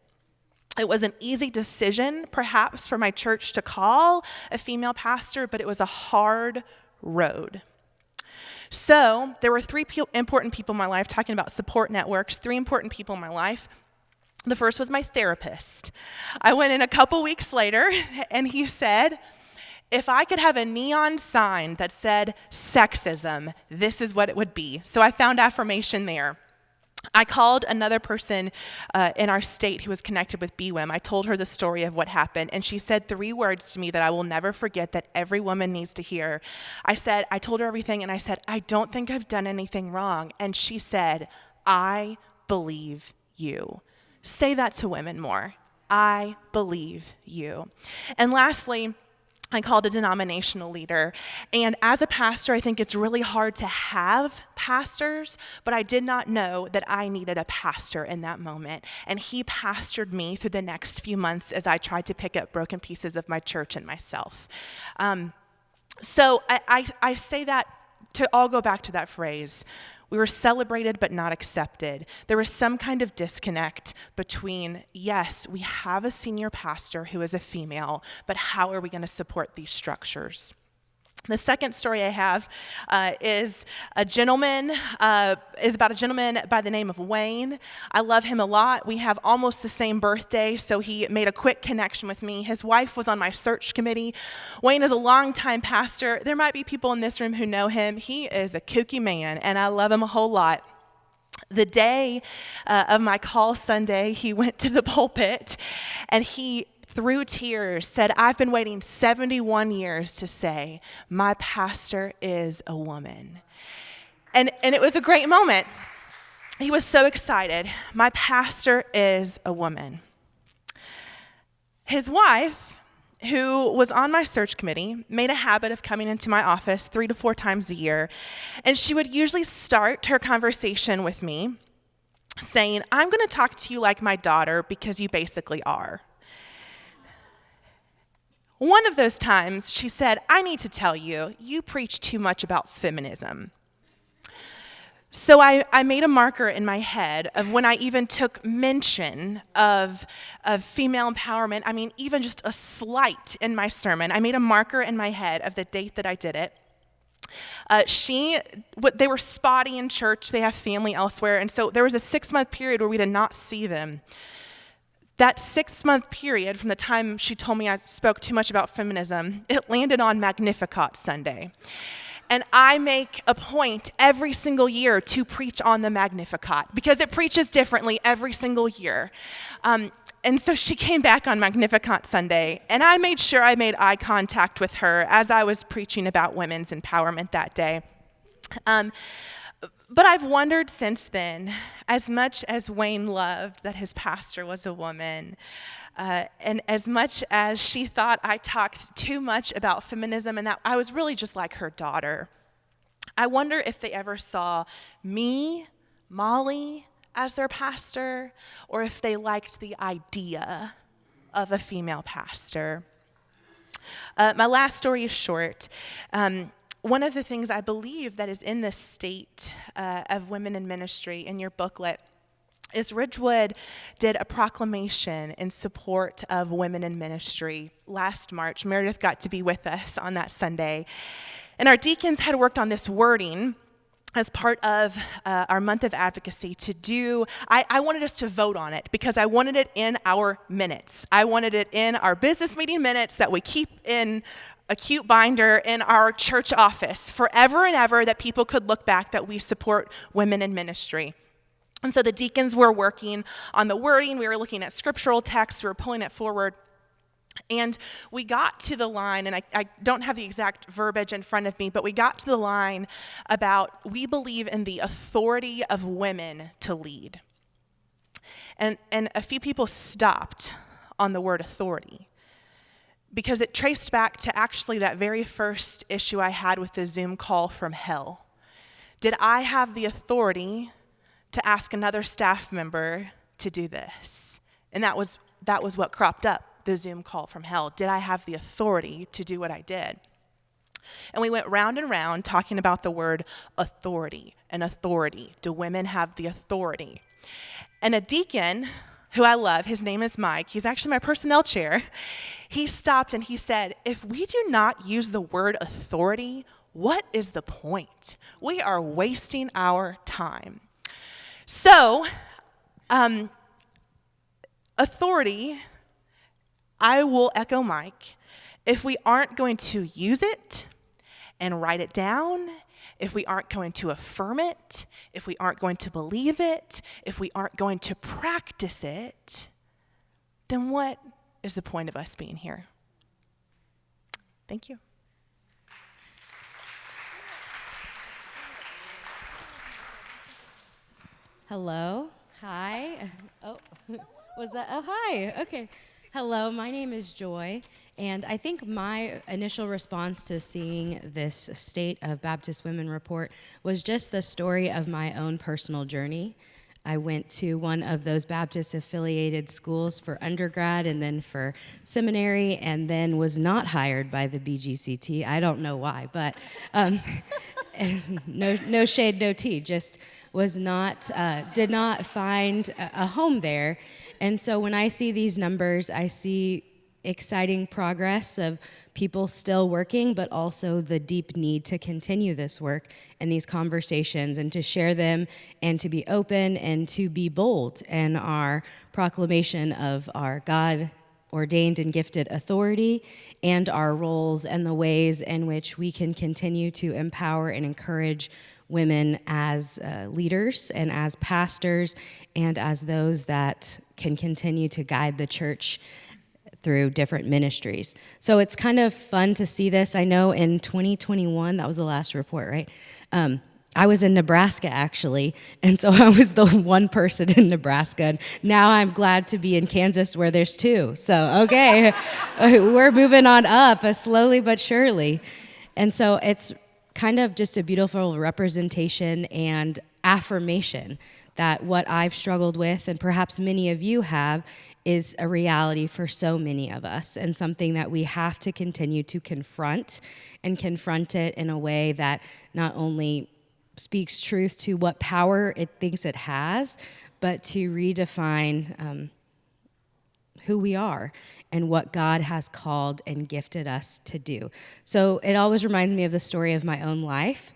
It was an easy decision, perhaps, for my church to call a female pastor, but it was a hard road. So there were 3 important people in my life, talking about support networks, 3 important people in my life. The first was my therapist. I went in a couple weeks later, and he said, "If I could have a neon sign that said sexism, this is what it would be." So I found affirmation there. I called another person in our state who was connected with BWIM. I told her the story of what happened, and she said 3 words to me that I will never forget that every woman needs to hear. I told her everything, and I said, "I don't think I've done anything wrong." And she said, "I believe you." Say that to women more. I believe you. And lastly, I called a denominational leader. And as a pastor, I think it's really hard to have pastors, but I did not know that I needed a pastor in that moment. And he pastored me through the next few months as I tried to pick up broken pieces of my church and myself. So I say that to all go back to that phrase. We were celebrated but not accepted. There was some kind of disconnect between, yes, we have a senior pastor who is a female, but how are we going to support these structures? The second story I have is about a gentleman by the name of Wayne. I love him a lot. We have almost the same birthday, so he made a quick connection with me. His wife was on my search committee. Wayne is a longtime pastor. There might be people in this room who know him. He is a kooky man, and I love him a whole lot. The day of my call Sunday, he went to the pulpit, and he, through tears, said, "I've been waiting 71 years to say, my pastor is a woman." And it was a great moment. He was so excited. My pastor is a woman. His wife, who was on my search committee, made a habit of coming into my office 3 to 4 times a year. And she would usually start her conversation with me saying, "I'm going to talk to you like my daughter because you basically are." One of those times, she said, "I need to tell you, you preach too much about feminism." So I made a marker in my head of when I even took mention of female empowerment, I mean, even just a slight in my sermon. I made a marker in my head of the date that I did it. They were spotty in church, they have family elsewhere, and so there was a 6-month period where we did not see them. That 6-month period from the time she told me I spoke too much about feminism, it landed on Magnificat Sunday. And I make a point every single year to preach on the Magnificat because it preaches differently every single year. And so she came back on Magnificat Sunday, and I made sure I made eye contact with her as I was preaching about women's empowerment that day. But I've wondered since then, as much as Wayne loved that his pastor was a woman, and as much as she thought I talked too much about feminism and that I was really just like her daughter, I wonder if they ever saw me, Molly, as their pastor, or if they liked the idea of a female pastor. My last story is short. One of the things I believe that is in this state of women in ministry in your booklet is Ridgewood did a proclamation in support of women in ministry last March. Meredith got to be with us on that Sunday. And our deacons had worked on this wording as part of our month of advocacy to do, I wanted us to vote on it because I wanted it in our minutes. I wanted it in our business meeting minutes that we keep in a cute binder in our church office forever and ever, that people could look back that we support women in ministry. And so the deacons were working on the wording. We were looking at scriptural texts. We were pulling it forward. And we got to the line, and I don't have the exact verbiage in front of me, but we got to the line about we believe in the authority of women to lead. And a few people stopped on the word authority because it traced back to actually that very first issue I had with the Zoom call from hell. Did I have the authority to ask another staff member to do this? And that was what cropped up, the Zoom call from hell. Did I have the authority to do what I did? And we went round and round talking about the word authority and authority. Do women have the authority? And a deacon who I love, his name is Mike, he's actually my personnel chair, he stopped and he said, if we do not use the word authority, what is the point? We are wasting our time. So, authority, I will echo Mike, if we aren't going to use it and write it down, if we aren't going to affirm it, if we aren't going to believe it, if we aren't going to practice it, then what is the point of us being here? Thank you. Hello. Hi. Oh, was that? Oh, hi. Okay. Hello, my name is Joy, and I think my initial response to seeing this State of Baptist Women report was just the story of my own personal journey. I went to one of those Baptist-affiliated schools for undergrad and then for seminary, and then was not hired by the BGCT. I don't know why, but no shade, no tea. Just was not, did not find a home there. And so when I see these numbers, I see exciting progress of people still working, but also the deep need to continue this work and these conversations and to share them and to be open and to be bold in our proclamation of our God-ordained and gifted authority and our roles and the ways in which we can continue to empower and encourage women as leaders and as pastors and as those that can continue to guide the church through different ministries. So it's kind of fun to see this. I know in 2021, that was the last report, right? I was in Nebraska, actually, and so I was the one person in Nebraska. And now I'm glad to be in Kansas where there's two. So, okay, we're moving on up slowly but surely. And so it's kind of just a beautiful representation and affirmation that what I've struggled with, and perhaps many of you have, is a reality for so many of us, and something that we have to continue to confront, and confront it in a way that not only speaks truth to what power it thinks it has, but to redefine who we are and what God has called and gifted us to do. So it always reminds me of the story of my own life.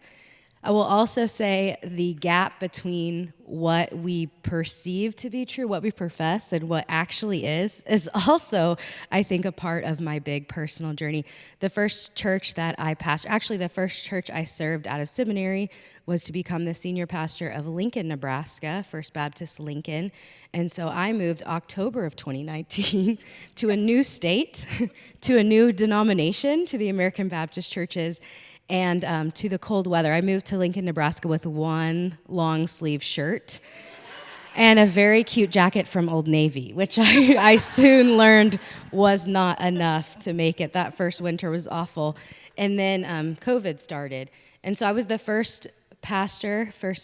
I will also say the gap between what we perceive to be true, what we profess, and what actually is also, I think, a part of my big personal journey. The first church that I pastored, actually the first church I served out of seminary, was to become the senior pastor of Lincoln, Nebraska, First Baptist Lincoln. And so I moved October of 2019 to a new state, to a new denomination, to the American Baptist churches, and to the cold weather. I moved to Lincoln, Nebraska with one long sleeve shirt and a very cute jacket from Old Navy, which I soon learned was not enough to make it. That first winter was awful. And then COVID started. And so I was the first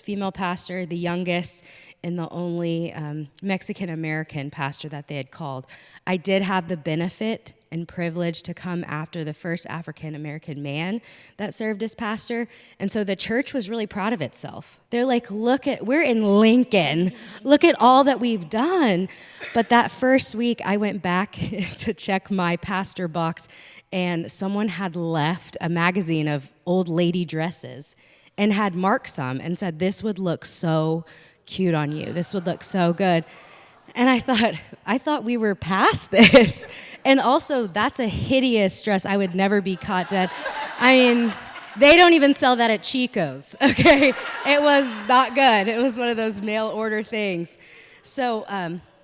female pastor, the youngest, and the only Mexican-American pastor that they had called. I did have the benefit and privilege to come after the first African-American man that served as pastor. And so the church was really proud of itself. They're like, we're in Lincoln. Look at all that we've done. But that first week, I went back to check my pastor box, and someone had left a magazine of old lady dresses and had marked some and said, this would look so cute on you. This would look so good. And I thought we were past this. And also, that's a hideous dress. I would never be caught dead. I mean, they don't even sell that at Chico's, okay? It was not good. It was one of those mail order things. So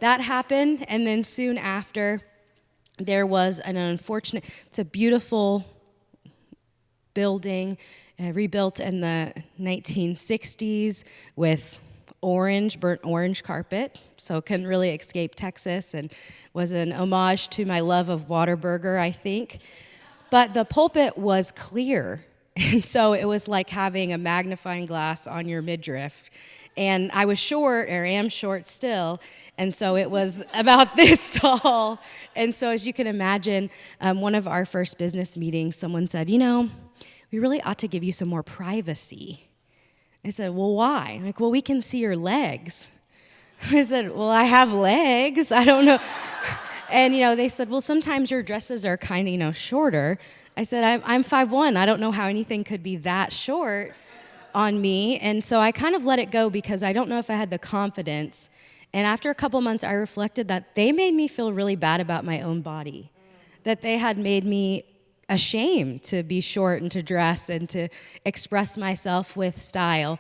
that happened, and then soon after, there was an unfortunate, it's a beautiful building, rebuilt in the 1960s with burnt orange carpet, so couldn't really escape Texas, and was an homage to my love of Whataburger, I think. But the pulpit was clear, and so it was like having a magnifying glass on your midriff. And I was short, or am short still, and so it was about this tall. And so as you can imagine, one of our first business meetings, someone said, we really ought to give you some more privacy. I said, well, why? Like, well, we can see your legs. I said, well, I have legs. I don't know. And, they said, well, sometimes your dresses are kind of, shorter. I said, I'm 5'1". I don't know how anything could be that short on me. And so I kind of let it go because I don't know if I had the confidence. And after a couple months, I reflected that they made me feel really bad about my own body, that they had made me ashamed to be short and to dress and to express myself with style.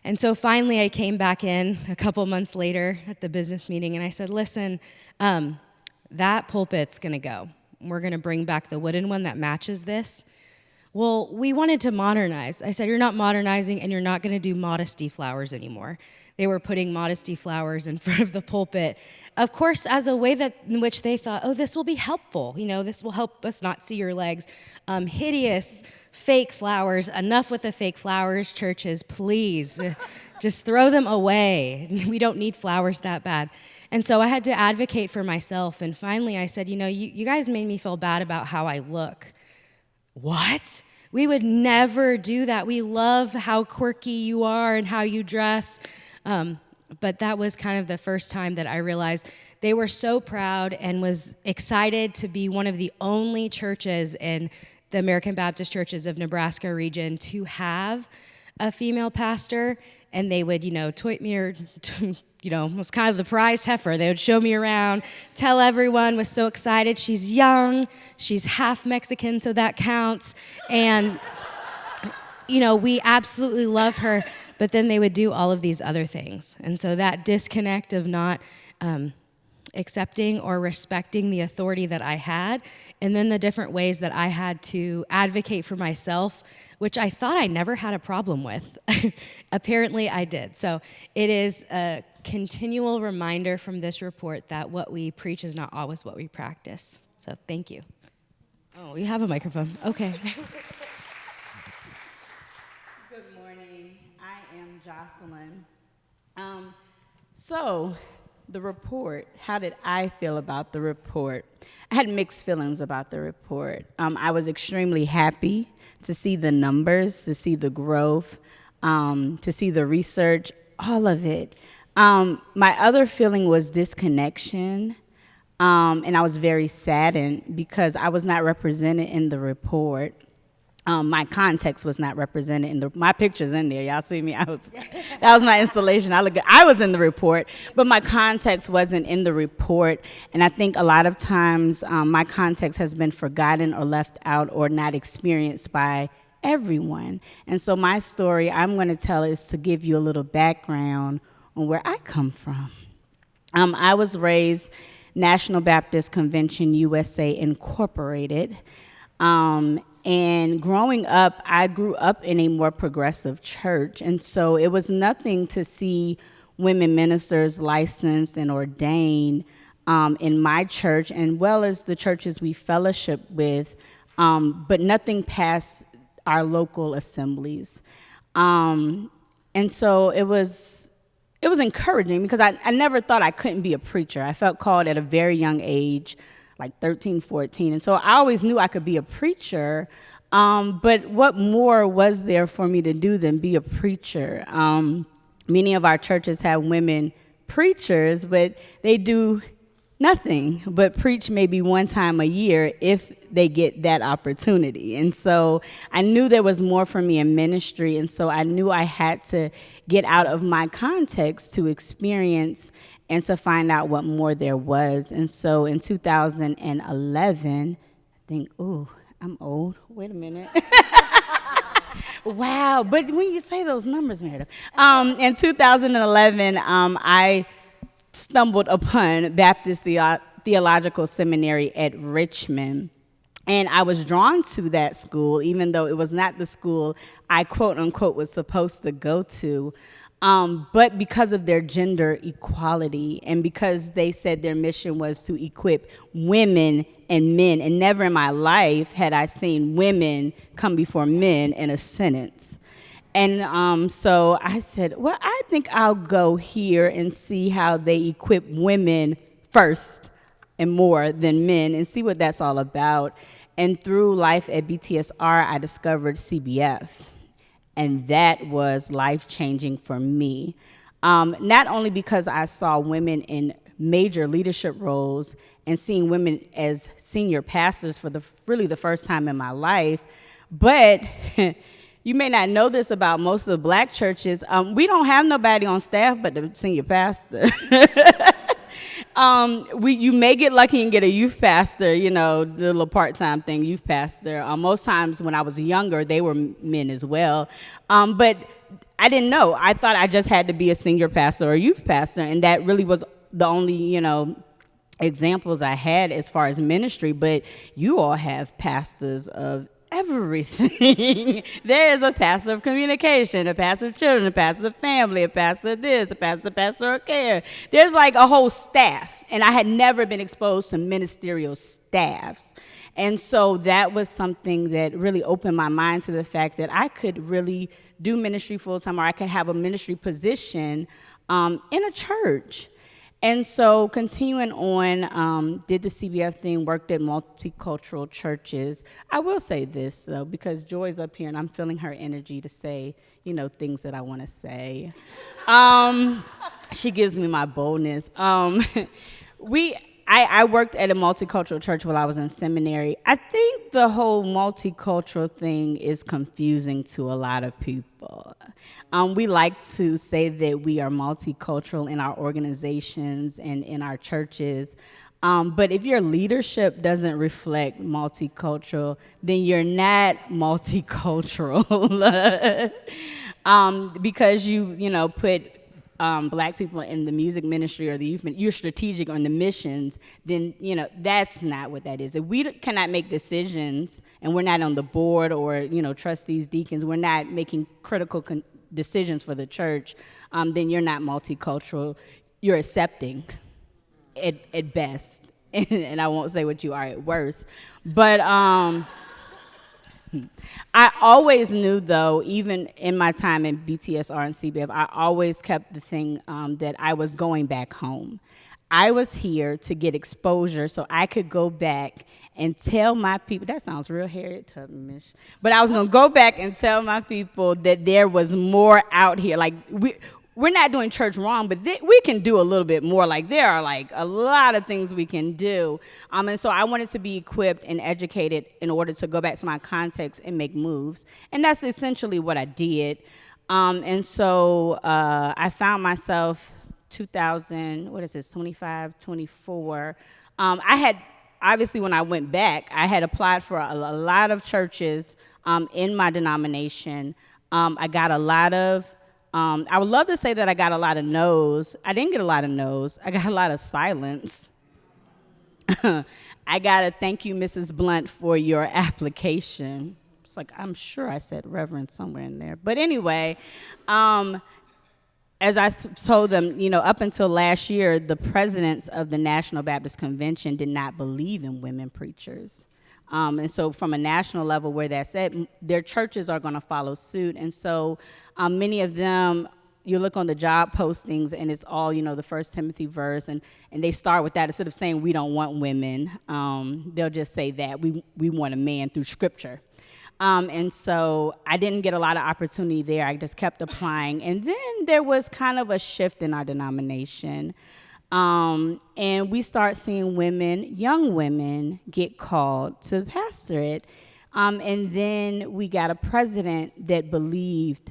And so finally I came back in a couple months later at the business meeting, and I said, listen, that pulpit's going to go. We're going to bring back the wooden one that matches this. Well, we wanted to modernize. I said, you're not modernizing, and you're not going to do modesty flowers anymore. They were putting modesty flowers in front of the pulpit, of course, as a way in which they thought, oh, this will be helpful. This will help us not see your legs. Hideous fake flowers. Enough with the fake flowers, churches, please. Just throw them away. We don't need flowers that bad. And so I had to advocate for myself. And finally I said, you guys made me feel bad about how I look. What? We would never do that. We love how quirky you are and how you dress. But that was kind of the first time that I realized they were so proud and was excited to be one of the only churches in the American Baptist churches of Nebraska region to have a female pastor. And they would, toit me, or, was kind of the prized heifer. They would show me around, tell everyone, was so excited. She's young, she's half Mexican, so that counts. And, we absolutely love her. But then they would do all of these other things. And so that disconnect of not accepting or respecting the authority that I had, and then the different ways that I had to advocate for myself, which I thought I never had a problem with. Apparently I did. So it is a continual reminder from this report that what we preach is not always what we practice. So thank you. Oh, you have a microphone. Okay. Jocelyn. So the report, how did I feel about the report? I had mixed feelings about the report. I was extremely happy to see the numbers, to see the growth. to see the research, all of it. My other feeling was disconnection, and I was very saddened because I was not represented in the report. My context was not represented in my picture's in there. Y'all see me? That was my installation. I look good. I was in the report, but my context wasn't in the report. And I think a lot of times my context has been forgotten or left out or not experienced by everyone. And so my story I'm going to tell is to give you a little background on where I come from. I was raised National Baptist Convention USA Incorporated. And growing up, I grew up in a more progressive church. And so it was nothing to see women ministers licensed and ordained in my church, and well as the churches we fellowship with, but nothing past our local assemblies. And so it was encouraging because I never thought I couldn't be a preacher. I felt called at a very young age, like 13, 14. And so I always knew I could be a preacher, but what more was there for me to do than be a preacher? Many of our churches have women preachers, but they do nothing but preach maybe one time a year if they get that opportunity. And so I knew there was more for me in ministry, and so I knew I had to get out of my context to experience and to find out what more there was. And so in 2011, I think, ooh, I'm old. Wait a minute. Wow, but when you say those numbers, Meredith. In 2011, I stumbled upon Baptist Theological Seminary at Richmond. And I was drawn to that school, even though it was not the school I, quote unquote, was supposed to go to. But because of their gender equality and because they said their mission was to equip women and men, and never in my life had I seen women come before men in a sentence. And so I said, well, I think I'll go here and see how they equip women first and more than men and see what that's all about. And through life at BTSR, I discovered CBF. And that was life-changing for me. Not only because I saw women in major leadership roles and seeing women as senior pastors for really the first time in my life, but you may not know this about most of the black churches. We don't have nobody on staff but the senior pastor. You may get lucky and get a youth pastor, the little part-time thing, youth pastor. Most times when I was younger, they were men as well. But I didn't know. I thought I just had to be a senior pastor or a youth pastor, and that really was the only, examples I had as far as ministry. But you all have pastors of everything. There is a pastor of communication, a pastor of children, a pastor of family, a pastor of this, a pastor of care. There's like a whole staff, and I had never been exposed to ministerial staffs. And so that was something that really opened my mind to the fact that I could really do ministry full-time, or I could have a ministry position in a church. And so continuing on, did the CBF thing, worked at multicultural churches. I will say this, though, because Joy's up here, and I'm feeling her energy to say, things that I want to say. She gives me my boldness. I worked at a multicultural church while I was in seminary. I think the whole multicultural thing is confusing to a lot of people. We like to say that we are multicultural in our organizations and in our churches. But if your leadership doesn't reflect multicultural, then you're not multicultural. Because you put black people in the music ministry or the youth ministry, you're strategic on the missions, then, that's not what that is. If we cannot make decisions and we're not on the board or, trustees, deacons, we're not making critical decisions for the church, then you're not multicultural. You're accepting at best. And I won't say what you are at worst. But I always knew, though, even in my time in BTSR and CBF, I always kept the thing that I was going back home. I was here to get exposure so I could go back and tell my people, that sounds real Harriet Tubman-ish, but I was going to go back and tell my people that there was more out here. Like, we're not doing church wrong, but we can do a little bit more. Like, there are like a lot of things we can do. And so I wanted to be equipped and educated in order to go back to my context and make moves. And that's essentially what I did. And so I found myself 25, 24. I had, obviously when I went back, I had applied for a lot of churches in my denomination. I got a lot of, I would love to say that I got a lot of no's. I didn't get a lot of no's. I got a lot of silence. I got to thank you, Mrs. Blount, for your application. It's like, I'm sure I said Reverend somewhere in there. But anyway, as I told them, up until last year, the presidents of the National Baptist Convention did not believe in women preachers. And so from a national level where that's at, their churches are going to follow suit. And so many of them, you look on the job postings and it's all, the 1 Timothy verse, and they start with that. Instead of saying we don't want women, they'll just say that we want a man through scripture. And so I didn't get a lot of opportunity there. I just kept applying. And then there was kind of a shift in our denomination. And we start seeing women, young women, get called to the pastorate. And then we got a president that believed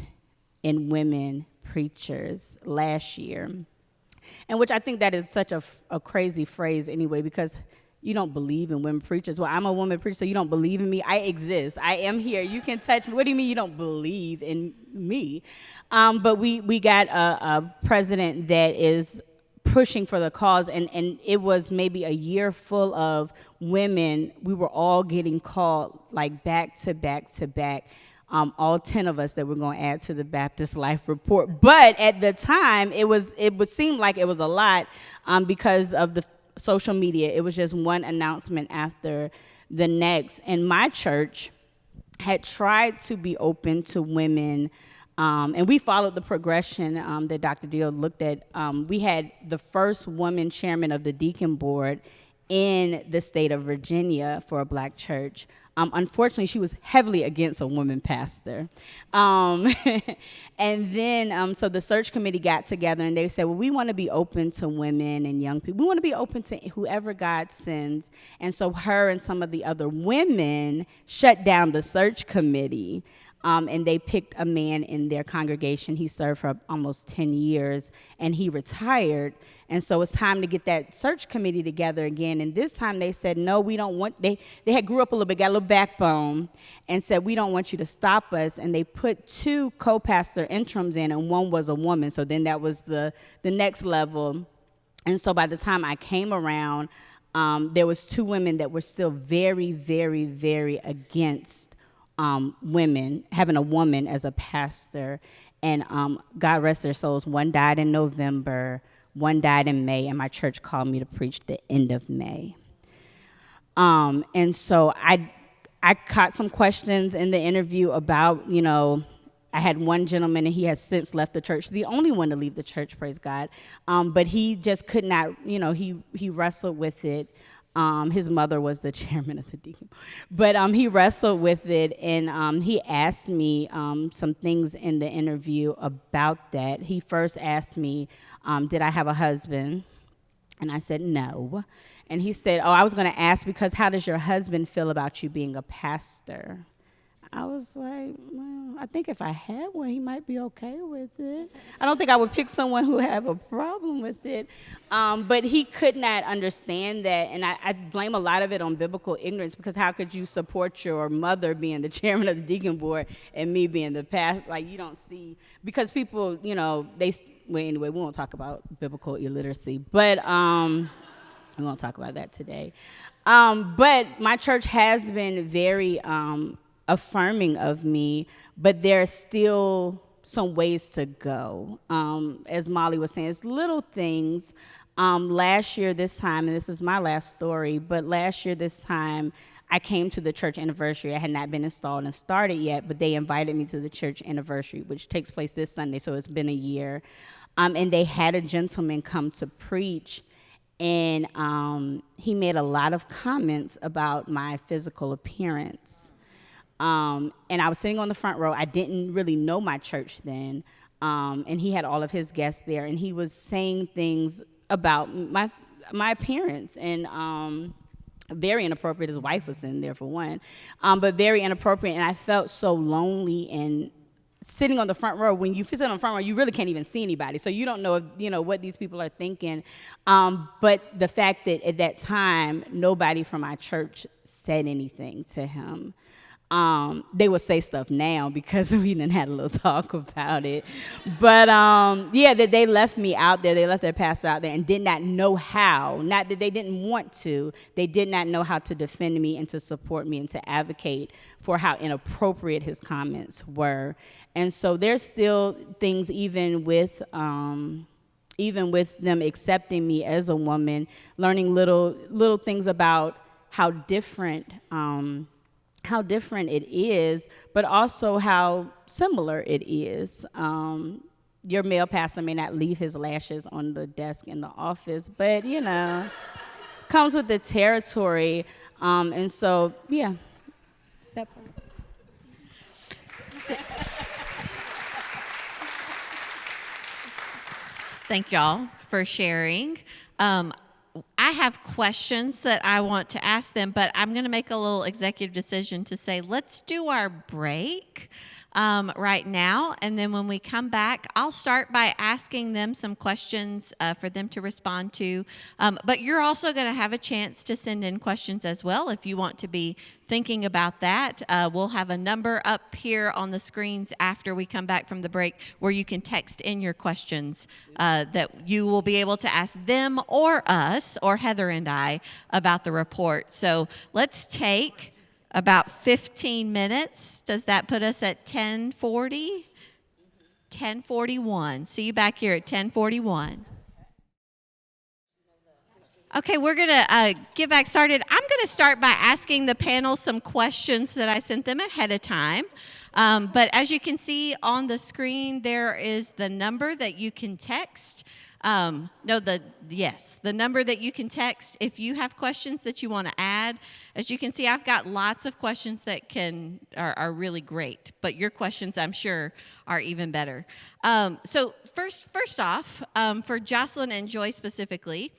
in women preachers last year. And which I think that is such a crazy phrase anyway, because you don't believe in women preachers. Well, I'm a woman preacher, so you don't believe in me. I exist. I am here. You can touch me. What do you mean you don't believe in me? But we got a president that is pushing for the cause, and it was maybe a year full of women. We were all getting called like back to back to back. All 10 of us that we're going to add to the Baptist Life Report. But at the time, it would seem like it was a lot because of the social media. It was just one announcement after the next. And my church had tried to be open to women, and we followed the progression that Dr. Deal looked at. We had the first woman chairman of the deacon board in the state of Virginia for a black church. Unfortunately, she was heavily against a woman pastor. And then, so the search committee got together and they said, well, we want to be open to women and young people. We want to be open to whoever God sends. And so her and some of the other women shut down the search committee. And they picked a man in their congregation. He served for almost 10 years, and he retired. And so it's time to get that search committee together again. And this time they said, no, we don't want, they had grew up a little bit, got a little backbone, and said, we don't want you to stop us. And they put 2 co-pastor interims in, and one was a woman. So then that was the next level. And so by the time I came around, there was 2 women that were still very, very, very against women, having a woman as a pastor. And God rest their souls, one died in November, one died in May, and my church called me to preach the end of May. And so I caught some questions in the interview about, I had one gentleman, and he has since left the church, the only one to leave the church, praise God. But he just could not, he wrestled with it. His mother was the chairman of the deacon. But he wrestled with it, and he asked me some things in the interview about that. He first asked me, did I have a husband? And I said, no. And he said, I was going to ask because how does your husband feel about you being a pastor? I was like, well, I think if I had one, he might be okay with it. I don't think I would pick someone who have a problem with it. But he could not understand that, and I blame a lot of it on biblical ignorance, because how could you support your mother being the chairman of the deacon board and me being the pastor? Like, you don't see, because people, well, anyway, we won't talk about biblical illiteracy, but we won't talk about that today. But my church has been very affirming of me, but there's still some ways to go. As Molly was saying, it's little things. Last year this time, and this is my last story, but last year this time, I came to the church anniversary. I had not been installed and started yet, but they invited me to the church anniversary, which takes place this Sunday, so it's been a year. And they had a gentleman come to preach, and he made a lot of comments about my physical appearance. And I was sitting on the front row. I didn't really know my church then, and he had all of his guests there, and he was saying things about my appearance, and very inappropriate. His wife was in there for one, but very inappropriate, and I felt so lonely. And sitting on the front row, when you sit on the front row, you really can't even see anybody, so you don't know what these people are thinking. But the fact that at that time nobody from my church said anything to him. They would say stuff now because we done had a little talk about it. But that they left me out there. They left their pastor out there and did not know how. Not that they didn't want to. They did not know how to defend me and to support me and to advocate for how inappropriate his comments were. And so there's still things, even with them accepting me as a woman, learning little things about how different it is, but also how similar it is. Your male pastor may not leave his lashes on the desk in the office, but comes with the territory. And so, yeah, that part. Thank y'all for sharing. I have questions that I want to ask them, but I'm going to make a little executive decision to say, let's do our break right now. And then when we come back, I'll start by asking them some questions for them to respond to. But you're also going to have a chance to send in questions as well if you want to be thinking about that. We'll have a number up here on the screens after we come back from the break where you can text in your questions that you will be able to ask them or us or Heather and I about the report. So let's take about 15 minutes. Does that put us at 10:40? 10:41. See you back here at 10:41. Okay, we're going to get back started. I'm going to start by asking the panel some questions that I sent them ahead of time. But as you can see on the screen, there is the number that you can text. The number that you can text if you have questions that you want to add. As you can see, I've got lots of questions that are really great, but your questions, I'm sure, are even better. So first off, for Jocelyn and Joy specifically,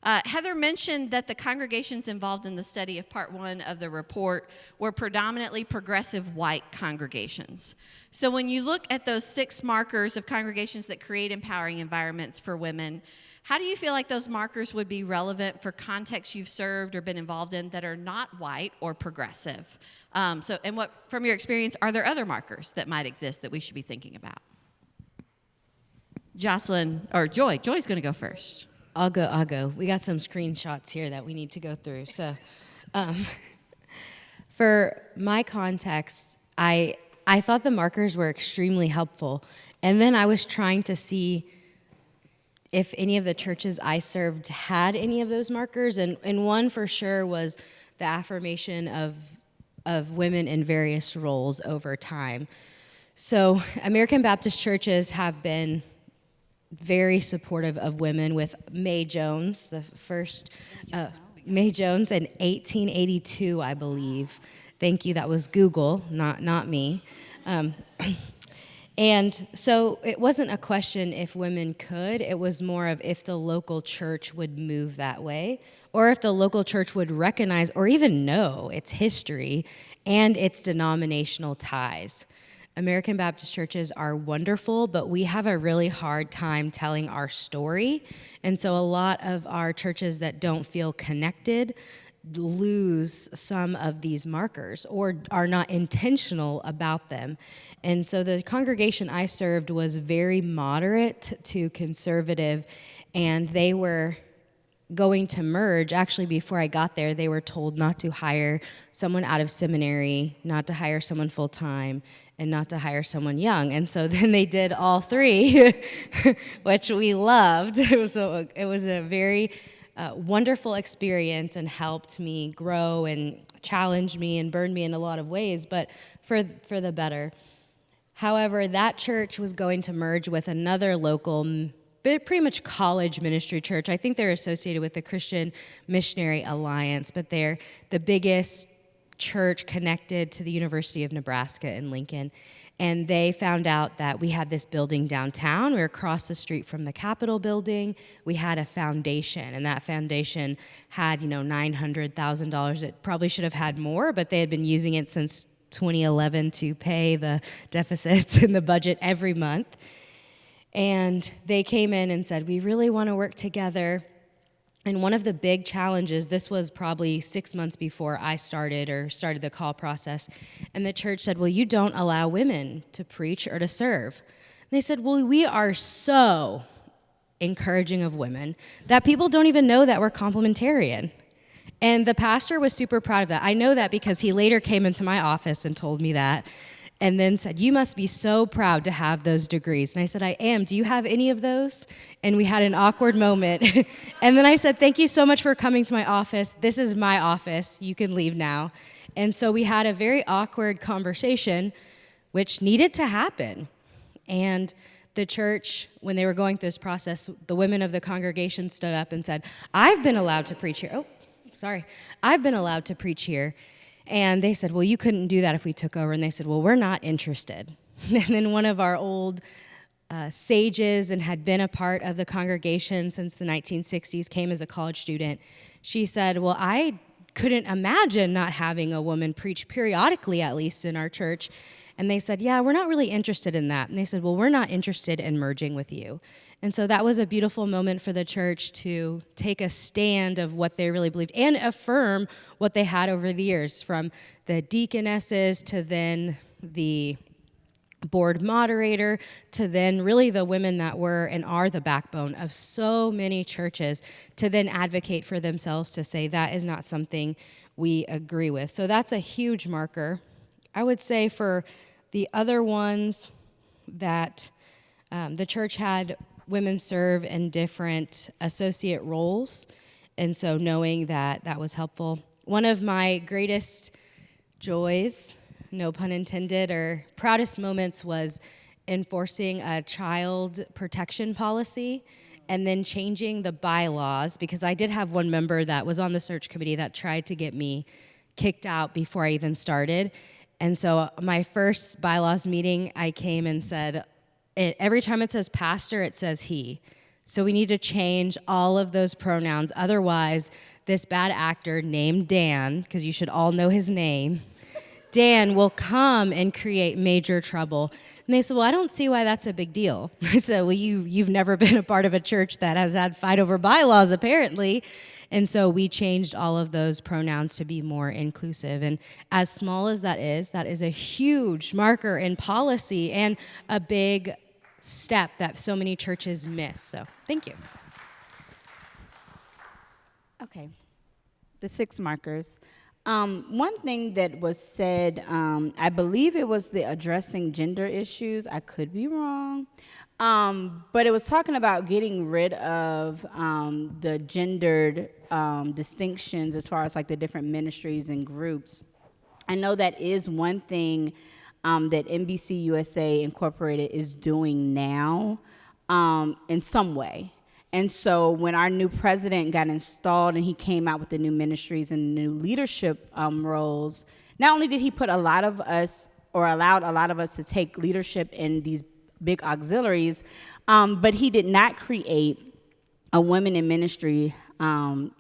Heather mentioned that the congregations involved in the study of Part 1 of the report were predominantly progressive white congregations. So when you look at those 6 markers of congregations that create empowering environments for women, how do you feel like those markers would be relevant for contexts you've served or been involved in that are not white or progressive? From your experience, are there other markers that might exist that we should be thinking about? Jocelyn, or Joy. Joy's going to go first. I'll go. We got some screenshots here that we need to go through. So for my context, I thought the markers were extremely helpful. And then I was trying to see if any of the churches I served had any of those markers. And one for sure was the affirmation of women in various roles over time. So American Baptist churches have been very supportive of women, with May Jones, the first May Jones in 1882, I believe. Thank you. That was Google, not me. And so it wasn't a question if women could. It was more of if the local church would move that way, or if the local church would recognize or even know its history and its denominational ties. American Baptist churches are wonderful, but we have a really hard time telling our story. And so a lot of our churches that don't feel connected lose some of these markers or are not intentional about them. And so the congregation I served was very moderate to conservative, and they were going to merge. Actually, before I got there, they were told not to hire someone out of seminary, not to hire someone full-time, and not to hire someone young. And so then they did all 3, which we loved. It was a very wonderful experience and helped me grow and challenged me and burned me in a lot of ways, but for the better. However, that church was going to merge with another local, pretty much college ministry church. I think they're associated with the Christian Missionary Alliance, but they're the biggest church connected to the University of Nebraska in Lincoln. And they found out that we had this building downtown. We were across the street from the Capitol building. We had a foundation, and that foundation had, $900,000. It probably should have had more, but they had been using it since 2011 to pay the deficits in the budget every month. And they came in and said, we really want to work together. And one of the big challenges, this was probably 6 months before I started the call process, and the church said, well, you don't allow women to preach or to serve. And they said, well, we are so encouraging of women that people don't even know that we're complementarian. And the pastor was super proud of that. I know that because he later came into my office and told me that, and then said, you must be so proud to have those degrees. And I said, I am. Do you have any of those? And we had an awkward moment. And then I said, thank you so much for coming to my office. This is my office. You can leave now. And so we had a very awkward conversation, which needed to happen. And the church, when they were going through this process, the women of the congregation stood up and said, I've been allowed to preach here. I've been allowed to preach here. And they said, well, you couldn't do that if we took over. And they said, well, we're not interested. And then one of our old sages and had been a part of the congregation since the 1960s, came as a college student. She said, well, I couldn't imagine not having a woman preach periodically, at least in our church. And they said, yeah, we're not really interested in that. And they said, well, we're not interested in merging with you. And so that was a beautiful moment for the church to take a stand of what they really believed and affirm what they had over the years, from the deaconesses to then the board moderator to then really the women that were and are the backbone of so many churches, to then advocate for themselves to say that is not something we agree with. So that's a huge marker. I would say for the other ones that the church had women serve in different associate roles, and so knowing that that was helpful. One of my greatest joys, no pun intended, or proudest moments was enforcing a child protection policy and then changing the bylaws, because I did have one member that was on the search committee that tried to get me kicked out before I even started. And so my first bylaws meeting, I came and said, every time it says pastor, it says he. So we need to change all of those pronouns. Otherwise, this bad actor named Dan, because you should all know his name, Dan will come and create major trouble. And they said, well, I don't see why that's a big deal. I said, well, you've never been a part of a church that has had fight over bylaws, apparently. And so we changed all of those pronouns to be more inclusive. And as small as that is a huge marker in policy and a big step that so many churches miss. So thank you. Okay, the 6 markers. One thing that was said, I believe it was the addressing gender issues. I could be wrong. But it was talking about getting rid of the gendered distinctions as far as like the different ministries and groups. I know that is one thing that NBC USA Incorporated is doing now in some way. And so when our new president got installed and he came out with the new ministries and new leadership roles, not only did he put a lot of us, or allowed a lot of us to take leadership in these big auxiliaries, but he did not create a women in ministry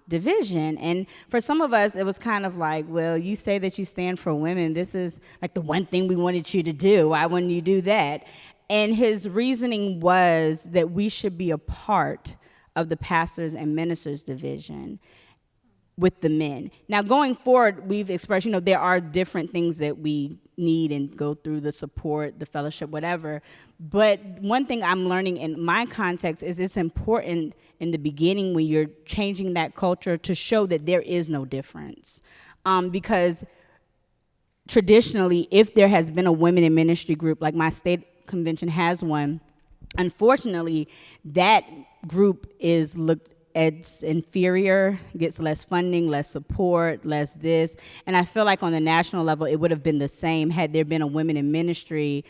division. And for some of us, it was kind of like, well, you say that you stand for women. This is like the one thing we wanted you to do. Why wouldn't you do that? And his reasoning was that we should be a part of the pastors and ministers division with the men. Now, going forward, we've expressed, there are different things that we need and go through, the support, the fellowship, whatever. But one thing I'm learning in my context is it's important in the beginning when you're changing that culture to show that there is no difference. Because traditionally, if there has been a women in ministry group, like my state convention has one, unfortunately, that group is looked as inferior, gets less funding, less support, less this. And I feel like on the national level, it would have been the same had there been a women in ministry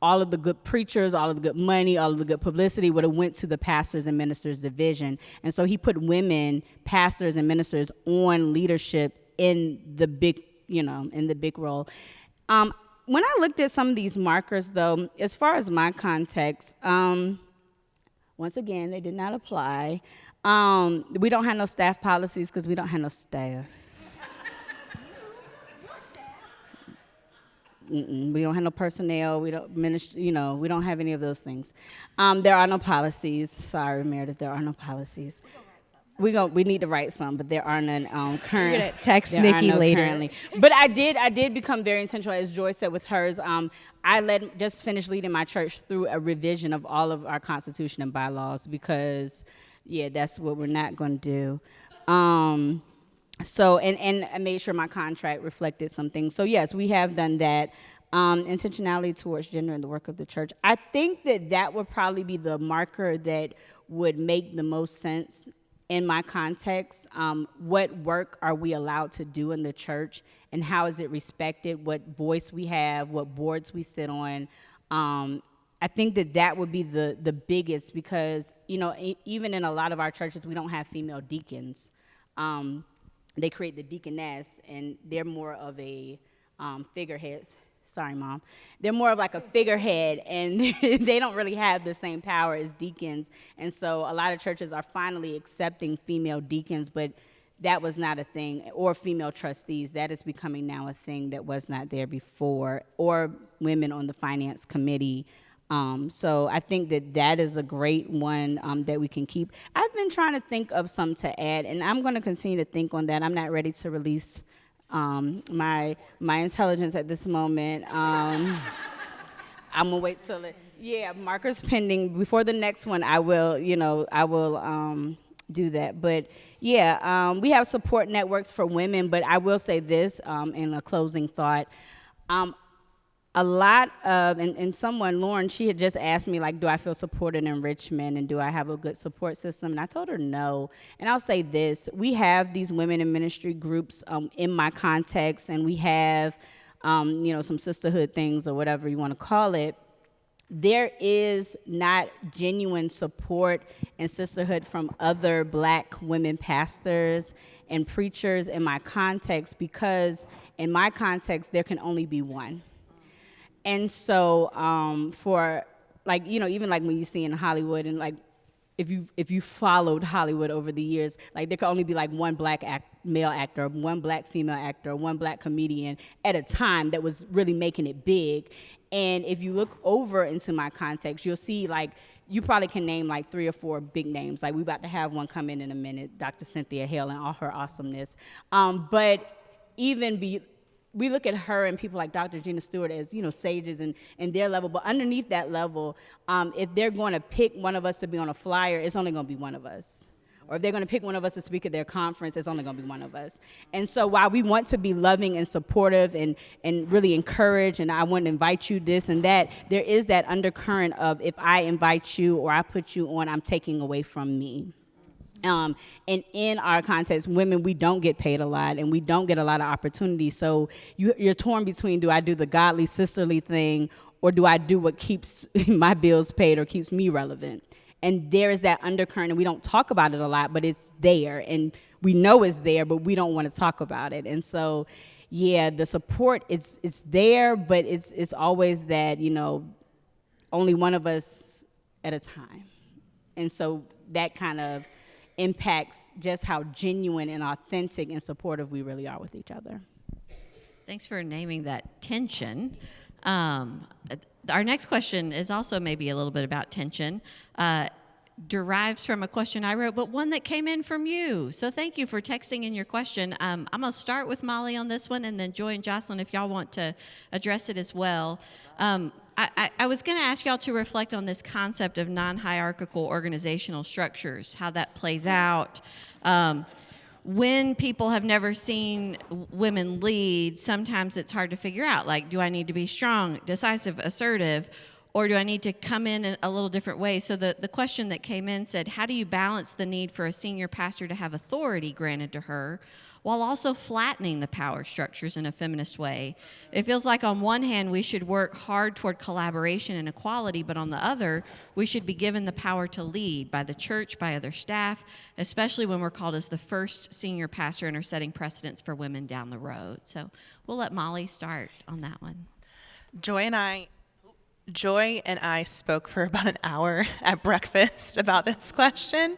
all of the good preachers, all of the good money, all of the good publicity would have went to the pastors and ministers division. And so he put women, pastors and ministers, on leadership in the big, in the big role. When I looked at some of these markers, though, as far as my context, once again, they did not apply. We don't have no staff policies because we don't have no staff. We don't have no personnel. We don't we don't have any of those things. There are no policies. Sorry, Meredith, there are no policies. We need to write some, but there are none current. We're gonna text Nikki later. Currently. But I did become very intentional, as Joy said with hers. I just finished leading my church through a revision of all of our constitution and bylaws because, that's what we're not going to do. So and I made sure my contract reflected some things. So yes, we have done that. Intentionality towards gender in the work of the church. I think that would probably be the marker that would make the most sense in my context. What work are we allowed to do in the church, and how is it respected? What voice we have, what boards we sit on. I think that would be the biggest, because even in a lot of our churches we don't have female deacons. They create the deaconess, and they're more of a figurehead. Sorry, Mom. They're more of like a figurehead, and they don't really have the same power as deacons. And so a lot of churches are finally accepting female deacons, but that was not a thing, or female trustees. That is becoming now a thing that was not there before, or women on the finance committee. So I think that is a great one that we can keep. I've been trying to think of some to add, and I'm going to continue to think on that. I'm not ready to release my intelligence at this moment. I'm gonna wait till markers pending. Before the next one, I will do that. But we have support networks for women. But I will say this in a closing thought. A lot of, and someone, Lauren, she had just asked me, do I feel supported in Richmond, and do I have a good support system? And I told her no. And I'll say this: we have these women in ministry groups in my context, and we have, some sisterhood things or whatever you want to call it. There is not genuine support and sisterhood from other Black women pastors and preachers in my context, because in my context, there can only be one. And so for even when you see in Hollywood, and if you followed Hollywood over the years, there could only be one Black male actor, one Black female actor, one Black comedian at a time that was really making it big. And if you look over into my context, you'll see you probably can name 3 or 4 big names. We about to have one come in a minute, Dr. Cynthia Hale and all her awesomeness. But we look at her and people like Dr. Gina Stewart as, sages and their level. But underneath that level, if they're going to pick one of us to be on a flyer, it's only going to be one of us. Or if they're going to pick one of us to speak at their conference, it's only going to be one of us. And so while we want to be loving and supportive and really encourage, and I want to invite you this and that, there is that undercurrent of, if I invite you or I put you on, I'm taking away from me. And in our context, women, we don't get paid a lot, and we don't get a lot of opportunities. So you're torn between, do I do the godly, sisterly thing, or do I do what keeps my bills paid or keeps me relevant? And there is that undercurrent, and we don't talk about it a lot, but it's there, and we know it's there, but we don't want to talk about it. And so, the support, it's there, but it's always that, only one of us at a time. And so that kind of impacts just how genuine and authentic and supportive we really are with each other. Thanks for naming that tension. Our next question is also maybe a little bit about tension. Derives from a question I wrote, but one that came in from you. So thank you for texting in your question. I'm going to start with Molly on this one, and then Joy and Jocelyn, if y'all want to address it as well. I was going to ask y'all to reflect on this concept of non-hierarchical organizational structures, how that plays out. When people have never seen women lead, sometimes it's hard to figure out, do I need to be strong, decisive, assertive, or do I need to come in a little different way? So the question that came in said, how do you balance the need for a senior pastor to have authority granted to her while also flattening the power structures in a feminist way. It feels like on one hand we should work hard toward collaboration and equality, but on the other, we should be given the power to lead by the church, by other staff, especially when we're called as the first senior pastor and are setting precedents for women down the road. So we'll let Molly start on that one. Joy and I spoke for about an hour at breakfast about this question.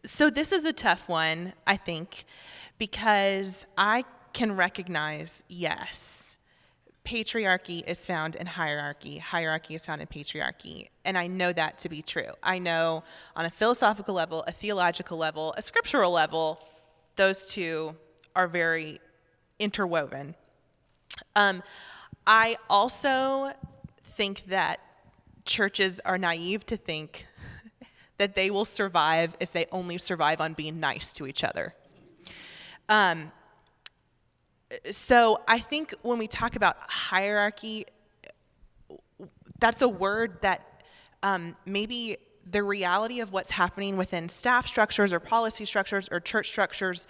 So this is a tough one, I think, because I can recognize, yes, patriarchy is found in hierarchy. Hierarchy is found in patriarchy. And I know that to be true. I know on a philosophical level, a theological level, a scriptural level, those two are very interwoven. I also think that churches are naive to think that they will survive if they only survive on being nice to each other. So I think when we talk about hierarchy, that's a word that maybe the reality of what's happening within staff structures or policy structures or church structures,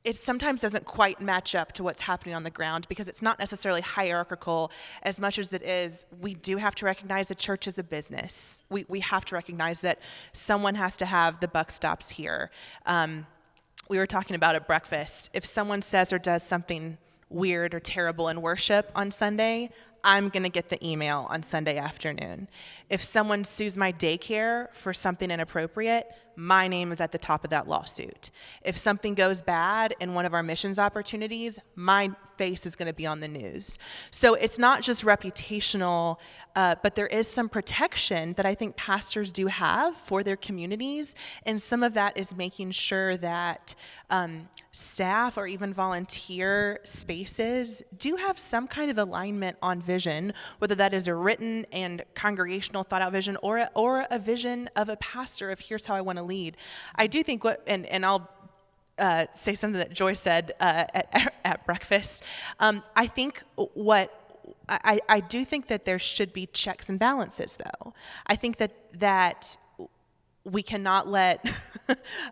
it sometimes doesn't quite match up to what's happening on the ground because it's not necessarily hierarchical as much as it is. We do have to recognize the church is a business. We have to recognize that someone has to have the buck stops here. We were talking about at breakfast. If someone says or does something weird or terrible in worship on Sunday, I'm going to get the email on Sunday afternoon. If someone sues my daycare for something inappropriate, my name is at the top of that lawsuit. If something goes bad in one of our missions opportunities, my face is going to be on the news. So it's not just reputational, but there is some protection that I think pastors do have for their communities, and some of that is making sure that staff or even volunteer spaces do have some kind of alignment on vision, whether that is a written and congregational thought out vision or a vision of a pastor of here's how I want to lead. I do think and I'll say something that Joy said at breakfast. I think I do think that there should be checks and balances, though. I think that we cannot let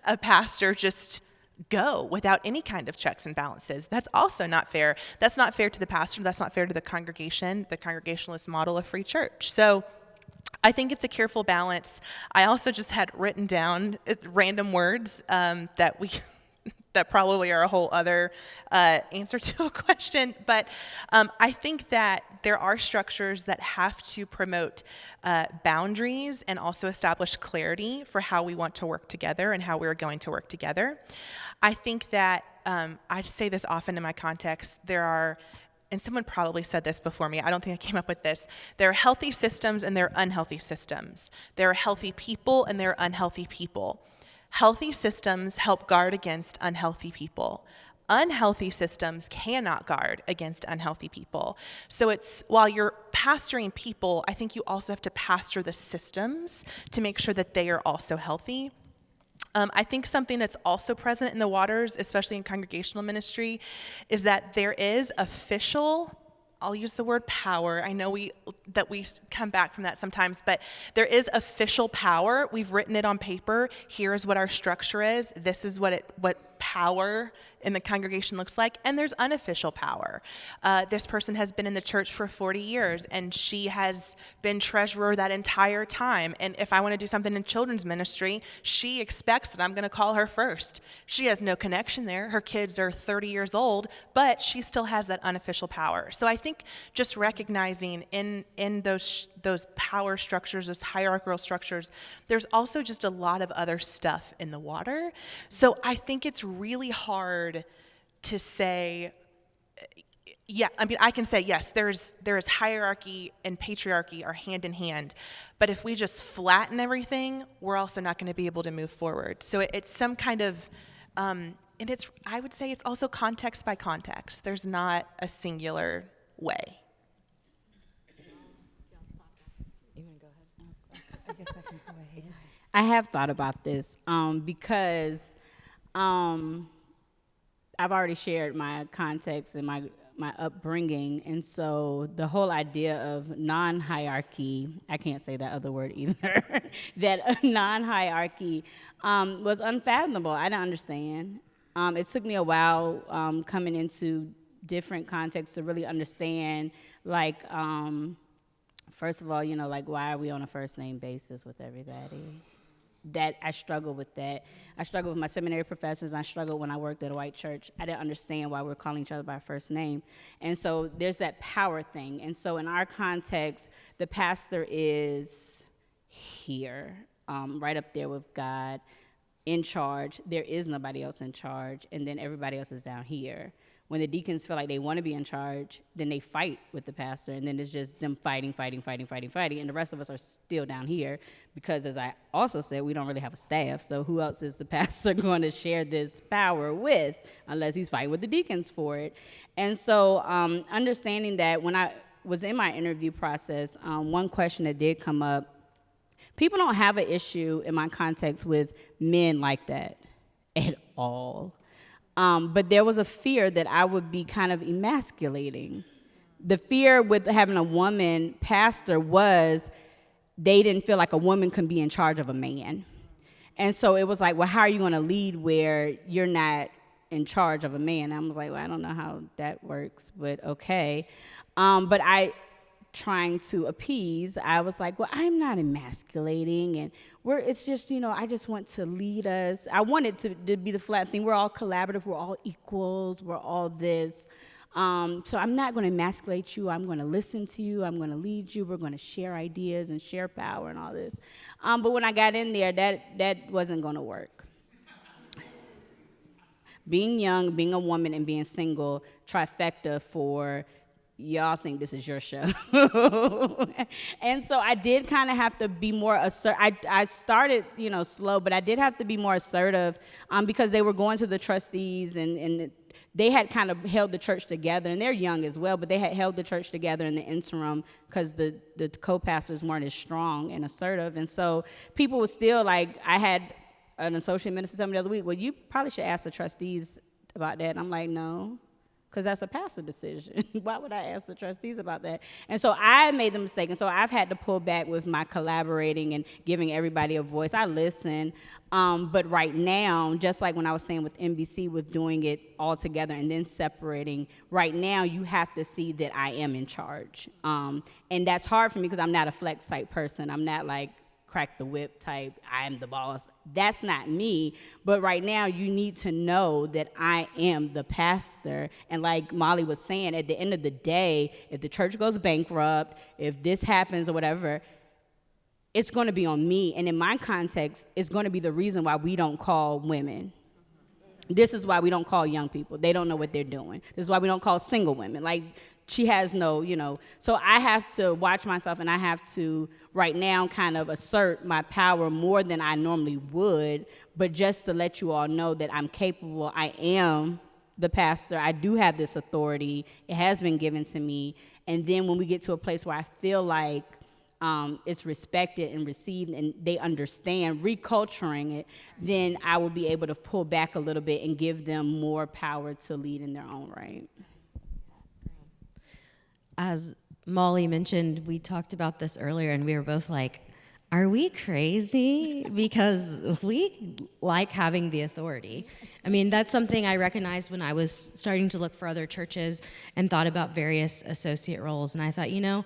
a pastor just go without any kind of checks and balances. That's also not fair. That's not fair to the pastor. That's not fair to the congregation, the Congregationalist model of free church. So I think it's a careful balance. I also just had written down random words that probably are a whole other answer to a question. But I think that there are structures that have to promote boundaries and also establish clarity for how we want to work together and how we're going to work together. I think that I say this often in my context, there are, and someone probably said this before me, I don't think I came up with this, there are healthy systems and there are unhealthy systems. There are healthy people and there are unhealthy people. Healthy systems help guard against unhealthy people. Unhealthy systems cannot guard against unhealthy people. So it's, while you're pastoring people, I think you also have to pastor the systems to make sure that they are also healthy. I think something that's also present in the waters, especially in congregational ministry, is that there is official, I'll use the word power. I know that we come back from that sometimes, but there is official power. We've written it on paper. Here is what our structure is. This is what power in the congregation looks like, and there's unofficial power. This person has been in the church for 40 years, and she has been treasurer that entire time. And if I want to do something in children's ministry, she expects that I'm going to call her first. She has no connection there. Her kids are 30 years old, but she still has that unofficial power. So I think just recognizing in those power structures, those hierarchical structures, there's also just a lot of other stuff in the water. So I think it's really hard to say, yeah, I mean, I can say, yes, there is hierarchy and patriarchy are hand in hand, but if we just flatten everything, we're also not going to be able to move forward. So it's some kind of, and I would say it's also context by context. There's not a singular way. I guess I can go ahead. I have thought about this because I've already shared my context and my upbringing. And so the whole idea of non-hierarchy, I can't say that other word either, that non-hierarchy was unfathomable. I didn't understand. It took me a while coming into different contexts to really understand, like, first of all, you know, like, why are we on a first name basis with everybody? That I struggle with that. I struggle with my seminary professors. I struggled when I worked at a white church. I didn't understand why we're calling each other by first name. And so there's that power thing. And so in our context, the pastor is here, right up there with God, in charge. There is nobody else in charge. And then everybody else is down here. When the deacons feel like they want to be in charge, then they fight with the pastor, and then it's just them fighting, and the rest of us are still down here because, as I also said, we don't really have a staff, so who else is the pastor going to share this power with unless he's fighting with the deacons for it? And so understanding that, when I was in my interview process, one question that did come up, people don't have an issue in my context with men like that at all. But there was a fear that I would be kind of emasculating. The fear with having a woman pastor was they didn't feel like a woman can be in charge of a man. And so it was like, well, how are you going to lead where you're not in charge of a man? I was like, well, I don't know how that works, but okay. But trying to appease, I was like, well, I'm not emasculating, and it's just, you know, I just want to lead us. I want it to be the flat thing. We're all collaborative, we're all equals, we're all this. So I'm not going to emasculate you. I'm going to listen to you. I'm going to lead you. We're going to share ideas and share power and all this. But when I got in there, that wasn't going to work. Being young, being a woman, and being single, trifecta for y'all think this is your show. And so I did kind of have to be more assertive. I started, you know, slow, but I did have to be more assertive because they were going to the trustees, and they had kind of held the church together, and they're young as well, but they had held the church together in the interim because the co-pastors weren't as strong and assertive. And so people were still like, I had an associate minister tell me the other week, well, you probably should ask the trustees about that. And I'm like, no. Because that's a pastor decision. Why would I ask the trustees about that? And so I made the mistake, and so I've had to pull back with my collaborating and giving everybody a voice. I listen, but right now, just like when I was saying with NBC, with doing it all together and then separating, right now you have to see that I am in charge. And that's hard for me because I'm not a flex type person. I'm not like crack the whip type, I'm the boss. That's not me. But right now, you need to know that I am the pastor. And like Molly was saying, at the end of the day, if the church goes bankrupt, if this happens or whatever, it's going to be on me. And in my context, it's going to be the reason why we don't call women. This is why we don't call young people. They don't know what they're doing. This is why we don't call single women. Like, she has no, you know. So I have to watch myself, and I have to, right now, kind of assert my power more than I normally would, but just to let you all know that I'm capable. I am the pastor. I do have this authority. It has been given to me. And then when we get to a place where I feel like it's respected and received and they understand, reculturing it, then I will be able to pull back a little bit and give them more power to lead in their own right. As Molly mentioned, we talked about this earlier, and we were both like, are we crazy? Because we like having the authority. I mean, that's something I recognized when I was starting to look for other churches and thought about various associate roles. And I thought, you know,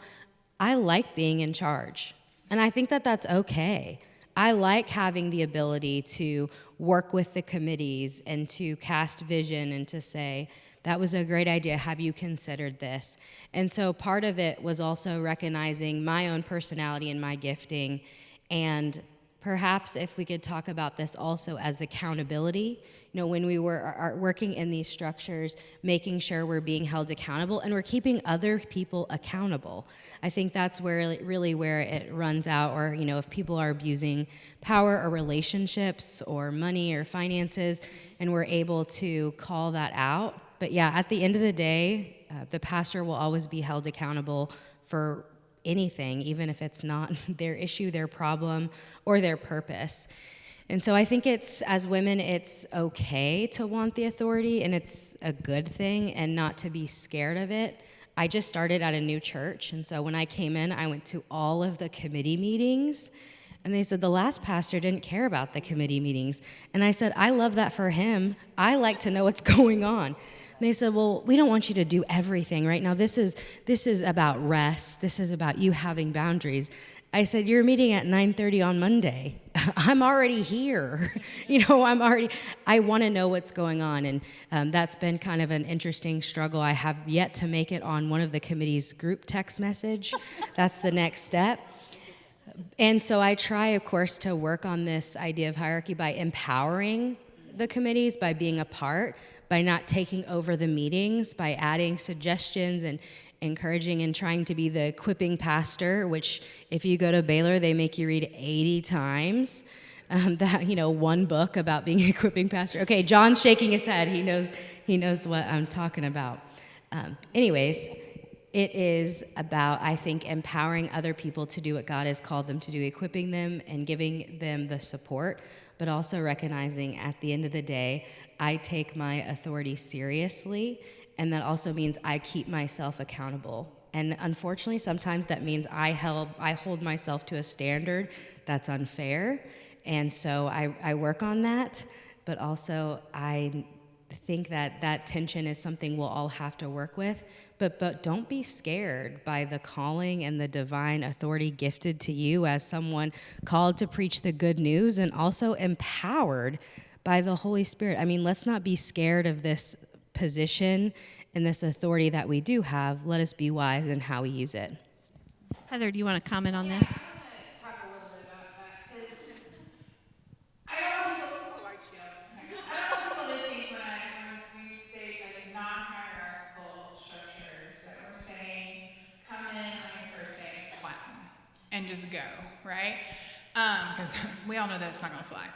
I like being in charge. And I think that that's okay. I like having the ability to work with the committees and to cast vision and to say, that was a great idea. Have you considered this? And so part of it was also recognizing my own personality and my gifting. And perhaps if we could talk about this also as accountability, you know, when we are working in these structures, making sure we're being held accountable and we're keeping other people accountable. I think that's really where it runs out, or, you know, if people are abusing power or relationships or money or finances, and we're able to call that out. But yeah, at the end of the day, the pastor will always be held accountable for anything, even if it's not their issue, their problem, or their purpose. And so I think as women, it's okay to want the authority, and it's a good thing, and not to be scared of it. I just started at a new church, and so when I came in, I went to all of the committee meetings, and they said the last pastor didn't care about the committee meetings. And I said, I love that for him. I like to know what's going on. And they said, well, we don't want you to do everything right now. This is about rest. This is about you having boundaries. I said, you're meeting at 9:30 on Monday. I'm already here. I want to know what's going on. And that's been kind of an interesting struggle. I have yet to make it on one of the committee's group text message. That's the next step. And so I try, of course, to work on this idea of hierarchy by empowering the committees, by being a part, by not taking over the meetings, by adding suggestions and encouraging and trying to be the equipping pastor, which if you go to Baylor, they make you read 80 times. One book about being an equipping pastor. Okay, John's shaking his head. He knows what I'm talking about. Anyways, it is about, I think, empowering other people to do what God has called them to do, equipping them and giving them the support, but also recognizing at the end of the day, I take my authority seriously, and that also means I keep myself accountable. And unfortunately, sometimes that means I hold myself to a standard that's unfair, and so I work on that, but also I think that tension is something we'll all have to work with, but don't be scared by the calling and the divine authority gifted to you as someone called to preach the good news and also empowered by the Holy Spirit. I mean, let's not be scared of this position and this authority that we do have. Let us be wise in how we use it. Heather, do you want to comment on this? And just go, right? Because we all know that it's not going to fly.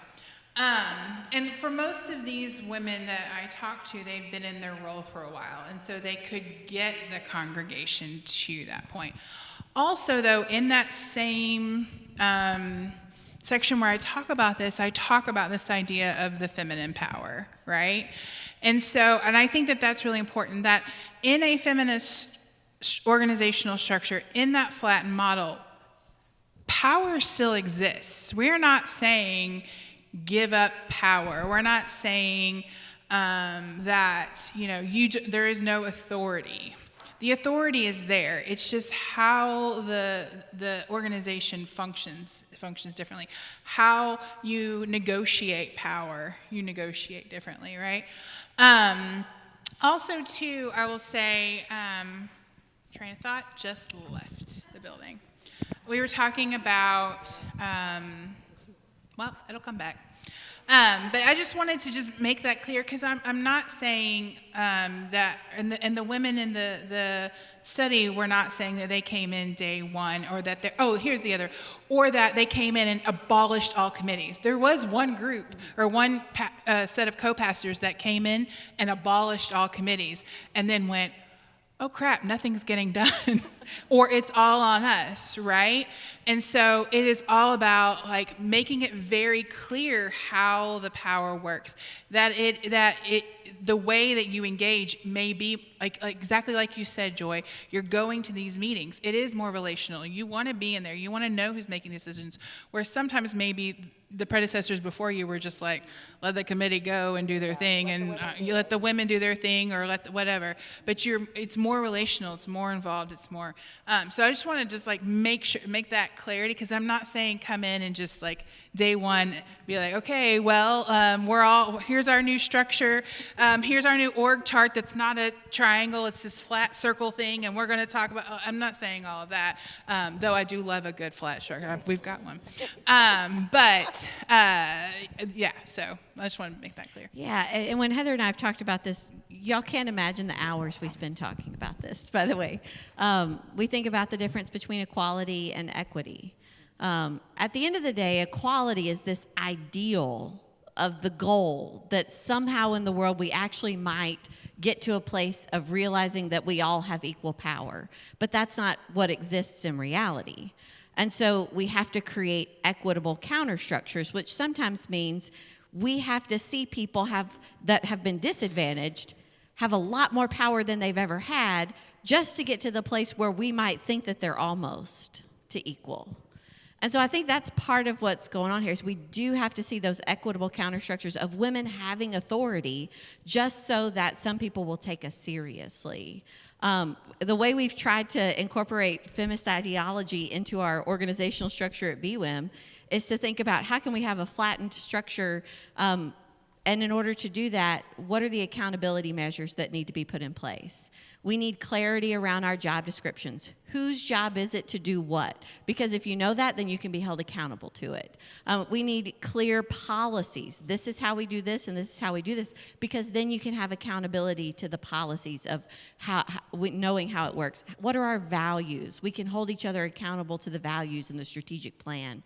And for most of these women that I talked to, they'd been in their role for a while, and so they could get the congregation to that point. Also, though, in that same section where I talk about this idea of the feminine power, right? And I think that that's really important, that in a feminist organizational structure, in that flattened model, power still exists. We're not saying give up power. We're not saying that there is no authority. The authority is there. It's just how the organization functions differently. How you negotiate power, you negotiate differently, right? Also, too, I will say, train of thought just left the building. We were talking about, it'll come back. But I just wanted to just make that clear, because I'm not saying that, and the women in the study were not saying that they came in day one, or that or that they came in and abolished all committees. There was one group, or one set of co-pastors that came in and abolished all committees, and then went, oh crap, nothing's getting done, or it's all on us, right? And so it is all about making it very clear how the power works, that the way that you engage may be exactly like you said, Joy. You're going to these meetings. It is more relational. You want to be in there. You want to know who's making decisions. Where sometimes maybe the predecessors before you were just let the committee go and do their thing, and you let the women do their thing, or whatever. But it's more relational. It's more involved. It's more. So I just want to make that clarity, because I'm not saying come in and just day one be okay, well, here's our new structure. Here's our new org chart that's not a triangle. It's this flat circle thing, and we're going to talk about. I'm not saying all of that, though I do love a good flat structure. We've got one. So I just want to make that clear. Yeah, and when Heather and I have talked about this, y'all can't imagine the hours we spend talking about this, by the way. We think about the difference between equality and equity. At the end of the day, equality is this ideal of the goal that somehow in the world we actually might get to a place of realizing that we all have equal power. But that's not what exists in reality. And so we have to create equitable counterstructures, which sometimes means we have to see people that have been disadvantaged have a lot more power than they've ever had just to get to the place where we might think that they're almost to equal. And so I think that's part of what's going on here is we do have to see those equitable counterstructures of women having authority just so that some people will take us seriously. The way we've tried to incorporate feminist ideology into our organizational structure at BWIM is to think about how can we have a flattened structure, and in order to do that, what are the accountability measures that need to be put in place? We need clarity around our job descriptions. Whose job is it to do what? Because if you know that, then you can be held accountable to it. We need clear policies. This is how we do this, and this is how we do this, because then you can have accountability to the policies of knowing how it works. What are our values? We can hold each other accountable to the values in the strategic plan.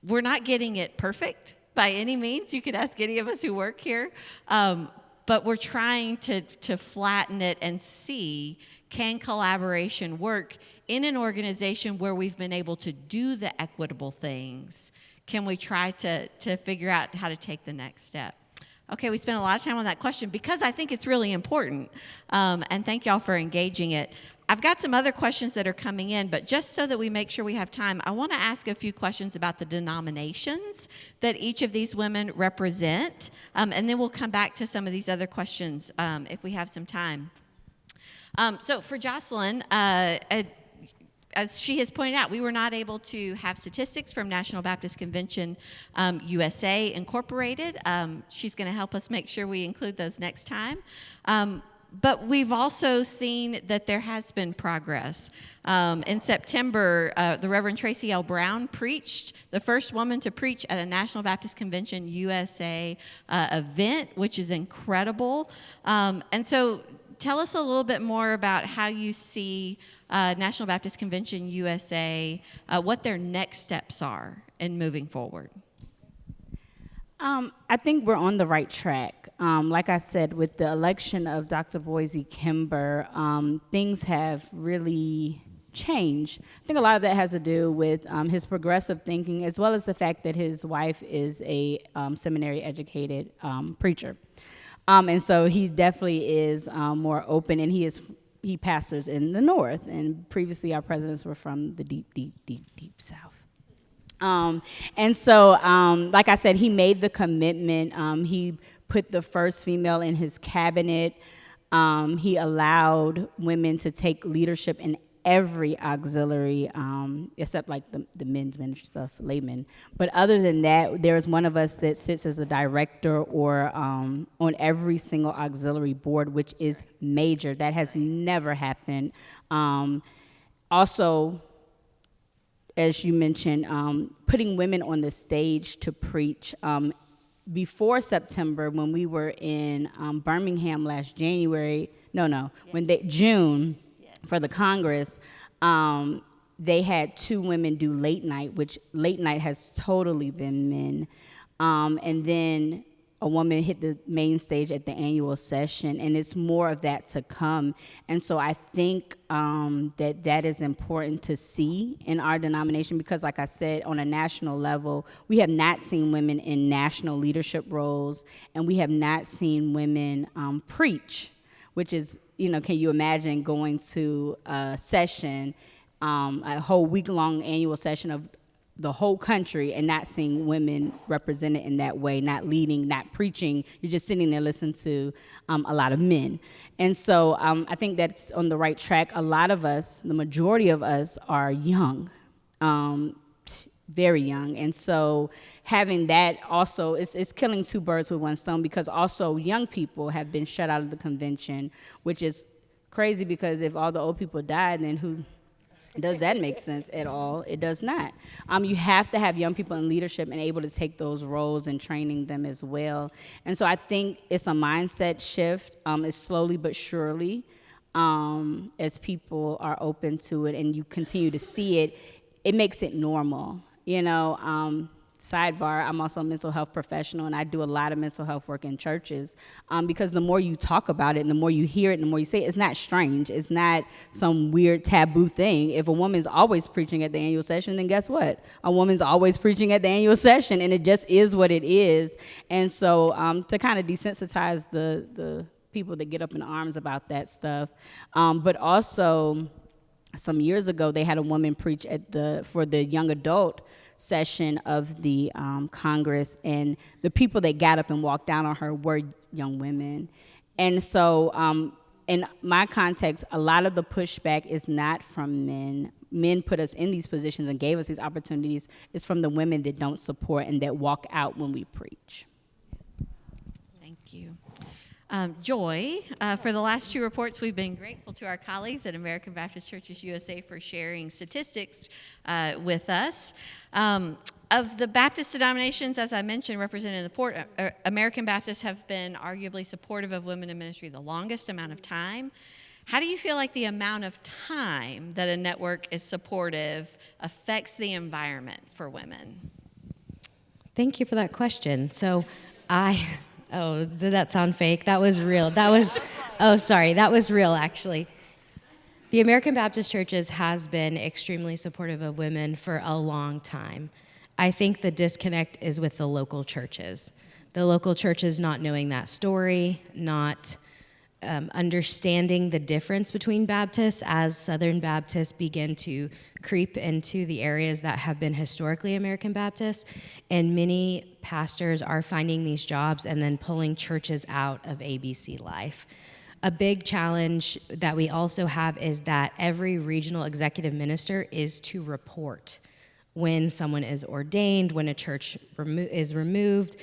We're not getting it perfect by any means. You could ask any of us who work here. But we're trying to flatten it and see, can collaboration work in an organization where we've been able to do the equitable things? Can we try to figure out how to take the next step? Okay, we spent a lot of time on that question because I think it's really important. And thank y'all for engaging it. I've got some other questions that are coming in, but just so that we make sure we have time, I want to ask a few questions about the denominations that each of these women represent, and then we'll come back to some of these other questions if we have some time. So for Jocelyn, as she has pointed out, we were not able to have statistics from National Baptist Convention USA Incorporated. She's going to help us make sure we include those next time. But we've also seen that there has been progress. In September, the Reverend Tracy L. Brown preached, the first woman to preach at a National Baptist Convention USA event, which is incredible. And so tell us a little bit more about how you see National Baptist Convention USA, what their next steps are in moving forward. I think we're on the right track. Like I said, with the election of Dr. Boise Kimber, things have really changed. I think a lot of that has to do with his progressive thinking, as well as the fact that his wife is a seminary-educated preacher. And so he definitely is more open, and he pastors in the North. And previously, our presidents were from the deep, deep, deep, deep South. And so, like I said, he made the commitment. He put the first female in his cabinet. He allowed women to take leadership in every auxiliary, except like the men's ministry stuff, laymen. But other than that, there's one of us that sits as a director or on every single auxiliary board, which is major. That has never happened. Also, as you mentioned, putting women on the stage to preach. Before September, when we were in Birmingham last January, June, for the Congress, they had 2 women do late night, which late night has totally been men. And then a woman hit the main stage at the annual session, and it's more of that to come. And so I think that is important to see in our denomination because, like I said, on a national level, we have not seen women in national leadership roles, and we have not seen women preach, which is, can you imagine going to a session, a whole week-long annual session of the whole country and not seeing women represented in that way, not leading, not preaching. You're just sitting there listening to a lot of men. And so I think that's on the right track. A lot of us, the majority of us, are young, very young. And so having that also is killing 2 birds with 1 stone because also young people have been shut out of the convention, which is crazy because if all the old people died, then who... Does that make sense at all? It does not. You have to have young people in leadership and able to take those roles and training them as well. And so I think it's a mindset shift. It's slowly but surely as people are open to it and you continue to see it, it makes it normal. sidebar, I'm also a mental health professional, and I do a lot of mental health work in churches, because the more you talk about it and the more you hear it and the more you say it, it's not strange. It's not some weird taboo thing. If a woman's always preaching at the annual session, then guess what? A woman's always preaching at the annual session, and it just is what it is. And so to kind of desensitize the people that get up in arms about that stuff, but also some years ago they had a woman preach for the young adult session of the Congress, and the people that got up and walked down on her were young women. And so in my context, a lot of the pushback is not from men. Men put us in these positions and gave us these opportunities. It's from the women that don't support and that walk out when we preach. Thank you. Joy, for the last two reports, we've been grateful to our colleagues at American Baptist Churches USA for sharing statistics with us. Of the Baptist denominations, as I mentioned, represented in the port, American Baptists have been arguably supportive of women in ministry the longest amount of time. How do you feel like the amount of time that a network is supportive affects the environment for women? Thank you for that question. So oh, did that sound fake? That was real. Sorry, that was real, actually. The American Baptist Churches has been extremely supportive of women for a long time. I think the disconnect is with the local churches. The local churches not knowing that story, not understanding the difference between Baptists as Southern Baptists begin to creep into the areas that have been historically American Baptists, and many pastors are finding these jobs and then pulling churches out of ABC life. A big challenge that we also have is that every regional executive minister is to report when someone is ordained, when a church is removed,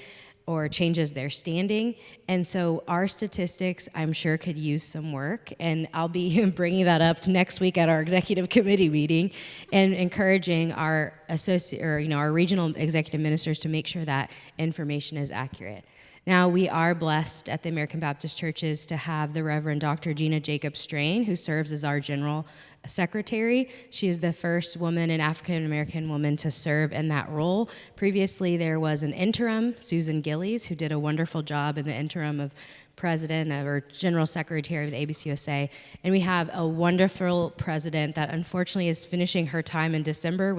or changes their standing. And so our statistics, I'm sure, could use some work. And I'll be bringing that up next week at our executive committee meeting and encouraging our our regional executive ministers to make sure that information is accurate. Now, we are blessed at the American Baptist Churches to have the Reverend Dr. Gina Jacobs-Strain, who serves as our general secretary. She is the first woman, an African-American woman, to serve in that role. Previously, there was an interim, Susan Gillies, who did a wonderful job in the interim of president or general secretary of the ABCUSA. And we have a wonderful president that unfortunately is finishing her time in December.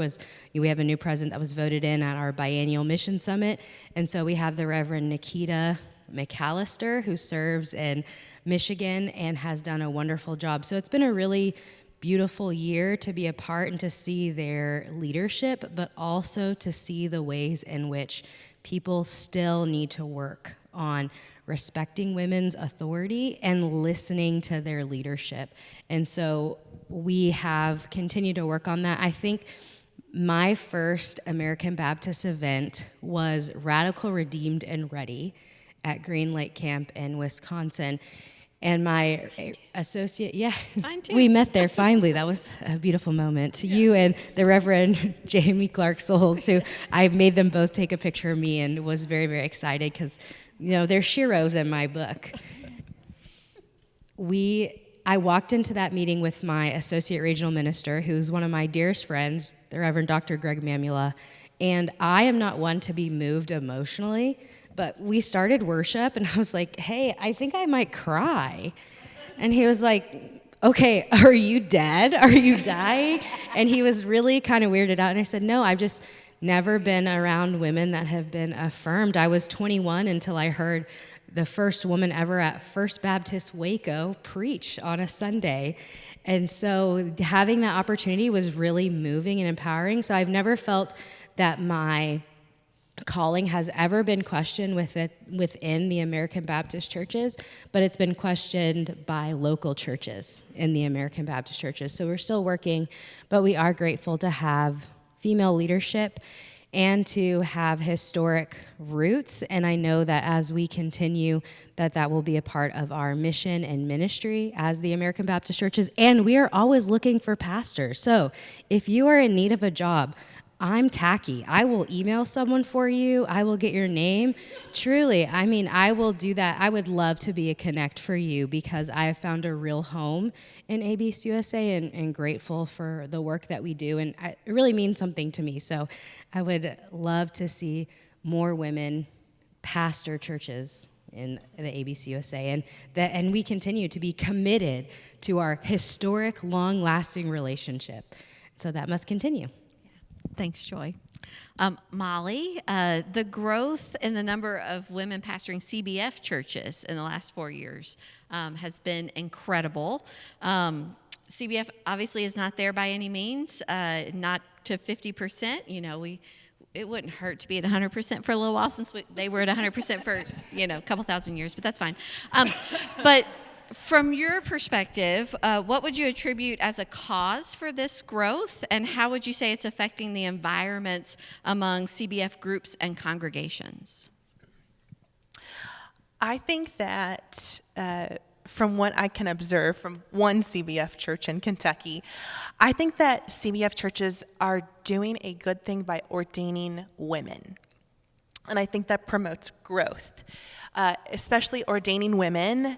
We have a new president that was voted in at our biennial mission summit. And so we have the Reverend Nikita McAllister, who serves in Michigan and has done a wonderful job. So it's been a really beautiful year to be a part and to see their leadership, but also to see the ways in which people still need to work on respecting women's authority and listening to their leadership. And so we have continued to work on that. I think my first American Baptist event was Radical, Redeemed, and Ready at Green Lake Camp in Wisconsin. And my associate, Mine too. We met there finally. That was a beautiful moment. You and the Reverend Jamie Clark Souls, who I made them both take a picture of me and was very, very excited because, they're sheroes in my book. I walked into that meeting with my associate regional minister, who's one of my dearest friends, the Reverend Dr. Greg Mamula, and I am not one to be moved emotionally, but we started worship, and I was like, hey, I think I might cry. And he was like, okay, are you dead? Are you dying? And he was really kind of weirded out, and I said, no, I've just never been around women that have been affirmed. I was 21 until I heard the first woman ever at First Baptist Waco preach on a Sunday. And so having that opportunity was really moving and empowering. So I've never felt that my calling has ever been questioned within the American Baptist churches, but it's been questioned by local churches in the American Baptist churches. So we're still working, but we are grateful to have female leadership and to have historic roots. And I know that as we continue, that will be a part of our mission and ministry as the American Baptist churches. And we are always looking for pastors. So if you are in need of a job, I'm tacky. I will email someone for you. I will get your name. Truly, I mean, I will do that. I would love to be a connect for you because I have found a real home in ABC USA and grateful for the work that we do. And it really means something to me. So I would love to see more women pastor churches in the ABC USA, and we continue to be committed to our historic, long-lasting relationship. So that must continue. Thanks, Joy. Molly, the growth in the number of women pastoring CBF churches in the last 4 years has been incredible. CBF obviously is not there by any means, not to 50%. You know, it wouldn't hurt to be at 100% for a little while since they were at 100% for, a couple thousand years, but that's fine. But from your perspective, what would you attribute as a cause for this growth, and how would you say it's affecting the environments among CBF groups and congregations? I think that from what I can observe from one CBF church in Kentucky, I think that CBF churches are doing a good thing by ordaining women. And I think that promotes growth, especially ordaining women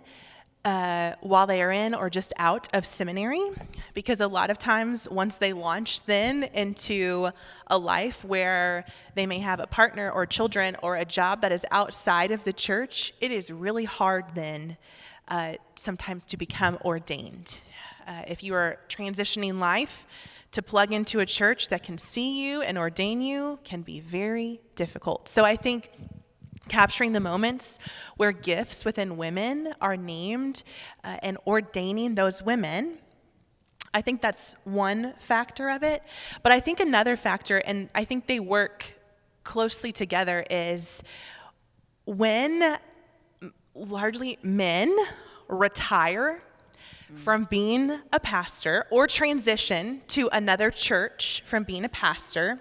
while they are in or just out of seminary, because a lot of times once they launch then into a life where they may have a partner or children or a job that is outside of the church, it is really hard then sometimes to become ordained. If you are transitioning life, to plug into a church that can see you and ordain you can be very difficult. So I think capturing the moments where gifts within women are named and ordaining those women, I think that's one factor of it. But I think another factor, and I think they work closely together, is when largely men retire from being a pastor or transition to another church from being a pastor,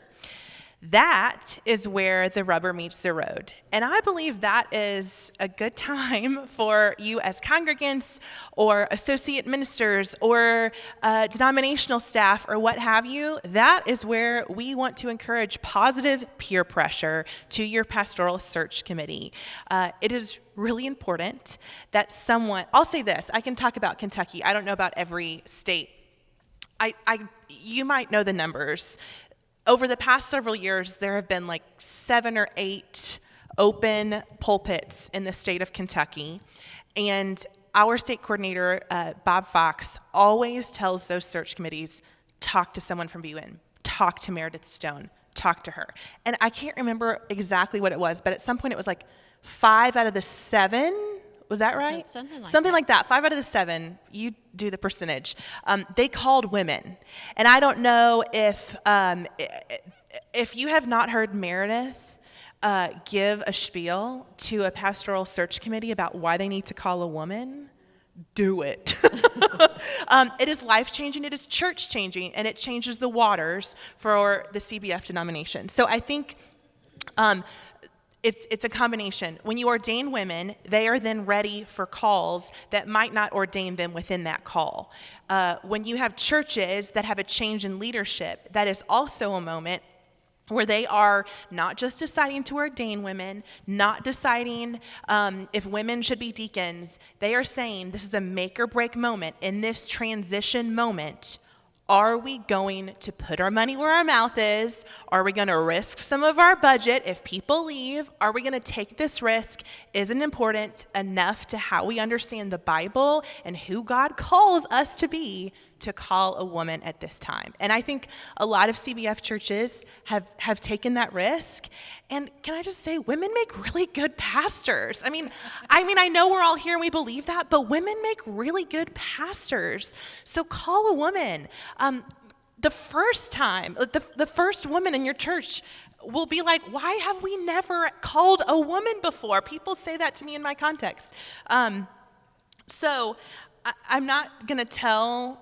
that is where the rubber meets the road. And I believe that is a good time for you as congregants or associate ministers or denominational staff or what have you. That is where we want to encourage positive peer pressure to your pastoral search committee. It is really important that someone, I'll say this, I can talk about Kentucky. I don't know about every state. You might know the numbers. Over the past several years, there have been like 7 or 8 open pulpits in the state of Kentucky. And our state coordinator, Bob Fox, always tells those search committees, talk to someone from BWIM, talk to Meredith Stone, talk to her. And I can't remember exactly what it was, but at some point it was like 5 out of the 7. Was that right? Something like that. 5 out of the 7, you do the percentage. They called women. And I don't know if you have not heard Meredith give a spiel to a pastoral search committee about why they need to call a woman, do it. It is life-changing, it is church-changing, and it changes the waters for the CBF denomination. So I think it's a combination. When you ordain women, they are then ready for calls that might not ordain them within that call. When you have churches that have a change in leadership, that is also a moment where they are not just deciding to ordain women, not deciding if women should be deacons. They are saying this is a make or break moment. In this transition moment, are we going to put our money where our mouth is? Are we going to risk some of our budget if people leave? Are we going to take this risk? Isn't important enough to how we understand the Bible and who God calls us to be to call a woman at this time? And I think a lot of CBF churches have taken that risk. And can I just say, women make really good pastors. I mean, I know we're all here and we believe that, but women make really good pastors. So call a woman. The first time, the first woman in your church will be like, why have we never called a woman before? People say that to me in my context. So I'm not going to tell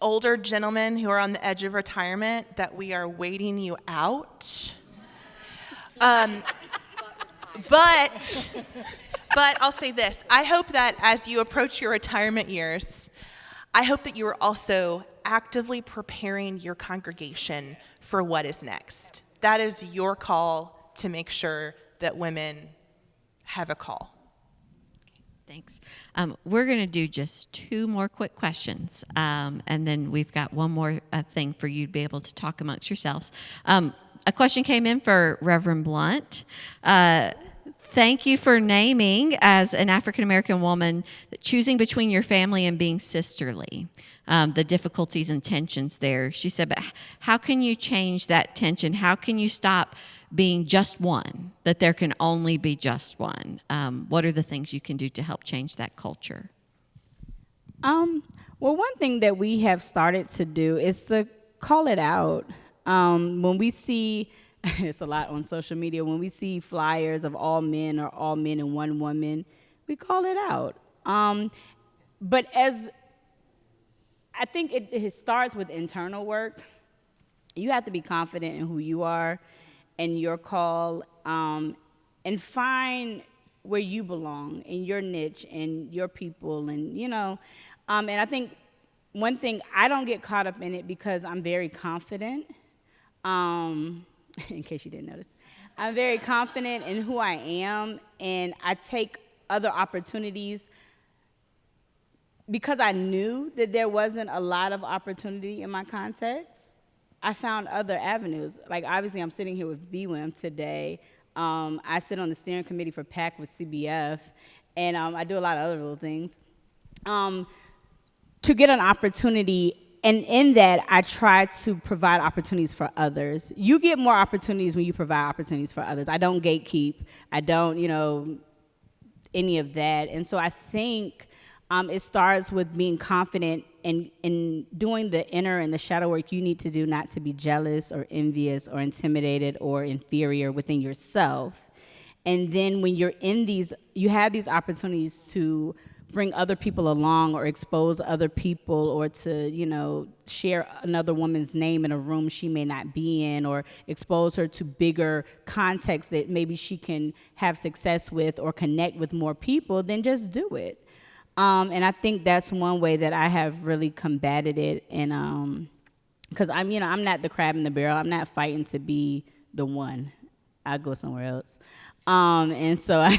older gentlemen who are on the edge of retirement that we are waiting you out. But I'll say this. I hope that as you approach your retirement years, I hope that you are also actively preparing your congregation for what is next. That is your call to make sure that women have a call. Thanks. We're going to do just 2 more quick questions, and then we've got one more thing for you to be able to talk amongst yourselves. A question came in for Reverend Blount. Thank you for naming, as an African-American woman, choosing between your family and being sisterly, the difficulties and tensions there. She said, but how can you change that tension? How can you stop being just one, that there can only be just one? What are the things you can do to help change that culture? Well, one thing that we have started to do is to call it out. When we see, it's a lot on social media, when we see flyers of all men or all men and one woman, we call it out. But I think it starts with internal work. You have to be confident in who you are and your call, and find where you belong in your niche and your people, and and I think one thing, I don't get caught up in it because I'm very confident. In case you didn't notice, I'm very confident in who I am, and I take other opportunities because I knew that there wasn't a lot of opportunity in my context. I found other avenues. Like, obviously, I'm sitting here with BWIM today. I sit on the steering committee for PAC with CBF, and I do a lot of other little things. To get an opportunity, and in that, I try to provide opportunities for others. You get more opportunities when you provide opportunities for others. I don't gatekeep. I don't, any of that. And so I think it starts with being confident in doing the inner and the shadow work you need to do, not to be jealous or envious or intimidated or inferior within yourself. And then when you're in these, you have these opportunities to bring other people along or expose other people, or to, share another woman's name in a room she may not be in, or expose her to bigger contexts that maybe she can have success with or connect with more people, then just do it. And I think that's one way that I have really combated it. And because I'm not the crab in the barrel. I'm not fighting to be the one. I'll go somewhere else. And so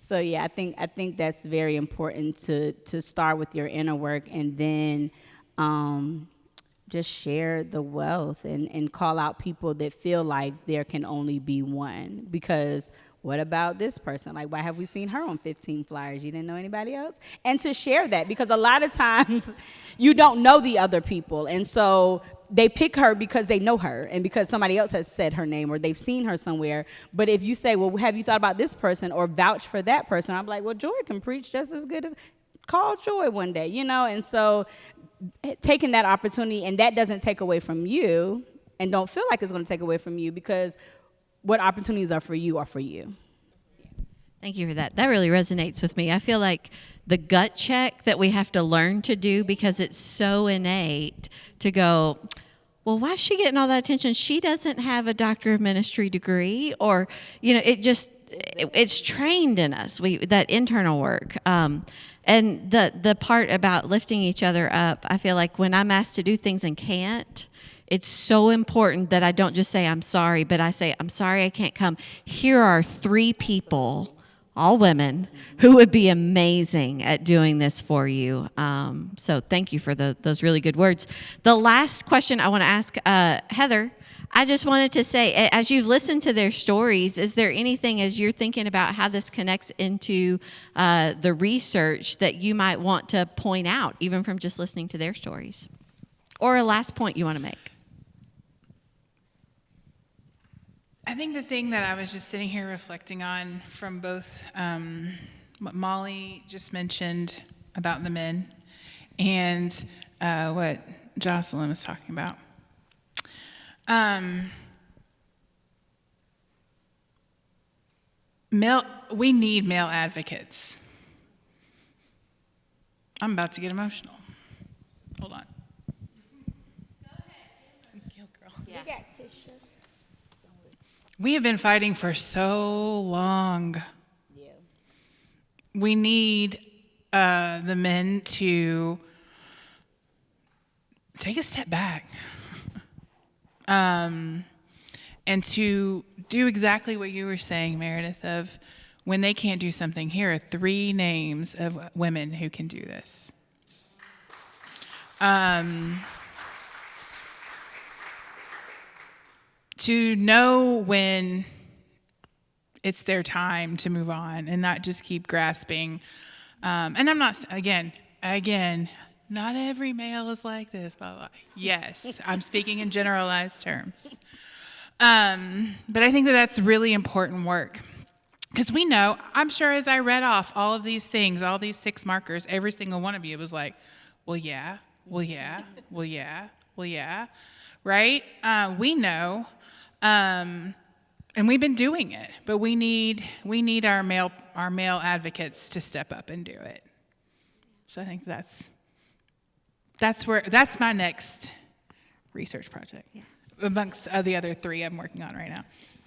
so yeah, I think that's very important to start with your inner work, and then just share the wealth and call out people that feel like there can only be one. Because what about this person? Like, why have we seen her on 15 flyers? You didn't know anybody else? And to share that, because a lot of times you don't know the other people, and so they pick her because they know her and because somebody else has said her name or they've seen her somewhere. But if you say, well, have you thought about this person, or vouch for that person, I'm like, well, Joy can preach just as good as, call Joy one day, And so taking that opportunity, and that doesn't take away from you, and don't feel like it's going to take away from you, because what opportunities are for you are for you. Thank you for that. That really resonates with me. I feel like the gut check that we have to learn to do, because it's so innate to go, well, why is she getting all that attention? She doesn't have a doctor of ministry degree, or, it's trained in us, that internal work. And the part about lifting each other up, I feel like when I'm asked to do things and can't, it's so important that I don't just say, I'm sorry, but I say, I'm sorry I can't come. Here are 3 people, all women, who would be amazing at doing this for you. So thank you for those really good words. The last question I want to ask, Heather, I just wanted to say, as you've listened to their stories, is there anything, as you're thinking about how this connects into the research, that you might want to point out, even from just listening to their stories? Or a last point you want to make? I think the thing that I was just sitting here reflecting on from both what Molly just mentioned about the men and what Jocelyn was talking about. We need male advocates. I'm about to get emotional. Hold on. Go ahead. Girl. Yeah. We got tissue. We have been fighting for so long. Yeah. We need the men to take a step back and to do exactly what you were saying, Meredith, of when they can't do something, here are 3 names of women who can do this. To know when it's their time to move on and not just keep grasping. And I'm not, again, not every male is like this, blah, blah. Yes, I'm speaking in generalized terms. But I think that that's really important work. Because we know, I'm sure as I read off all of these things, all these 6 markers, every single one of you was like, well, yeah, well, yeah, well, yeah, well, yeah, right? We know, and we've been doing it, but we need our male advocates to step up and do it. So I think that's my next research project, amongst the other 3 I'm working on right now.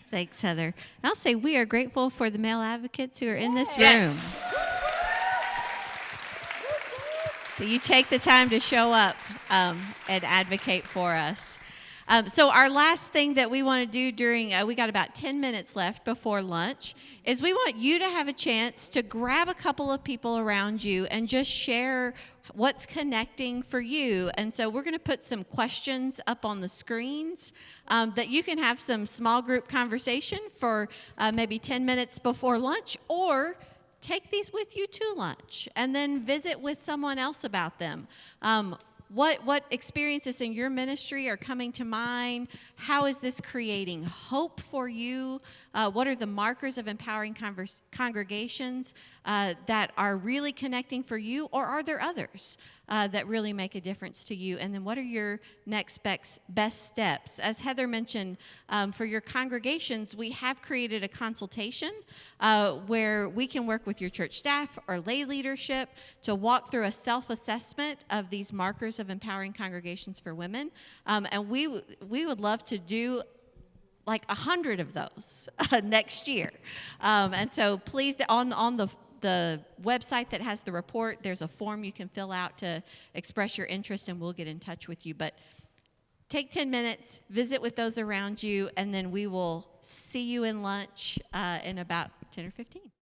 Thanks, Heather. And I'll say we are grateful for the male advocates who are in this room. Yes. That you take the time to show up and advocate for us. So our last thing that we want to do during, we got about 10 minutes left before lunch, is we want you to have a chance to grab a couple of people around you and just share what's connecting for you. And so we're going to put some questions up on the screens that you can have some small group conversation for maybe 10 minutes before lunch, or take these with you to lunch and then visit with someone else about them. What experiences in your ministry are coming to mind? How is this creating hope for you? What are the markers of empowering congregations that are really connecting for you? Or are there others that really make a difference to you? And then what are your next best steps? As Heather mentioned, for your congregations, we have created a consultation where we can work with your church staff or lay leadership to walk through a self-assessment of these markers of empowering congregations for women. And we would love to do like 100 of those next year. And so please, on the website that has the report, there's a form you can fill out to express your interest, and we'll get in touch with you. But take 10 minutes, visit with those around you, and then we will see you in lunch in about 10 or 15.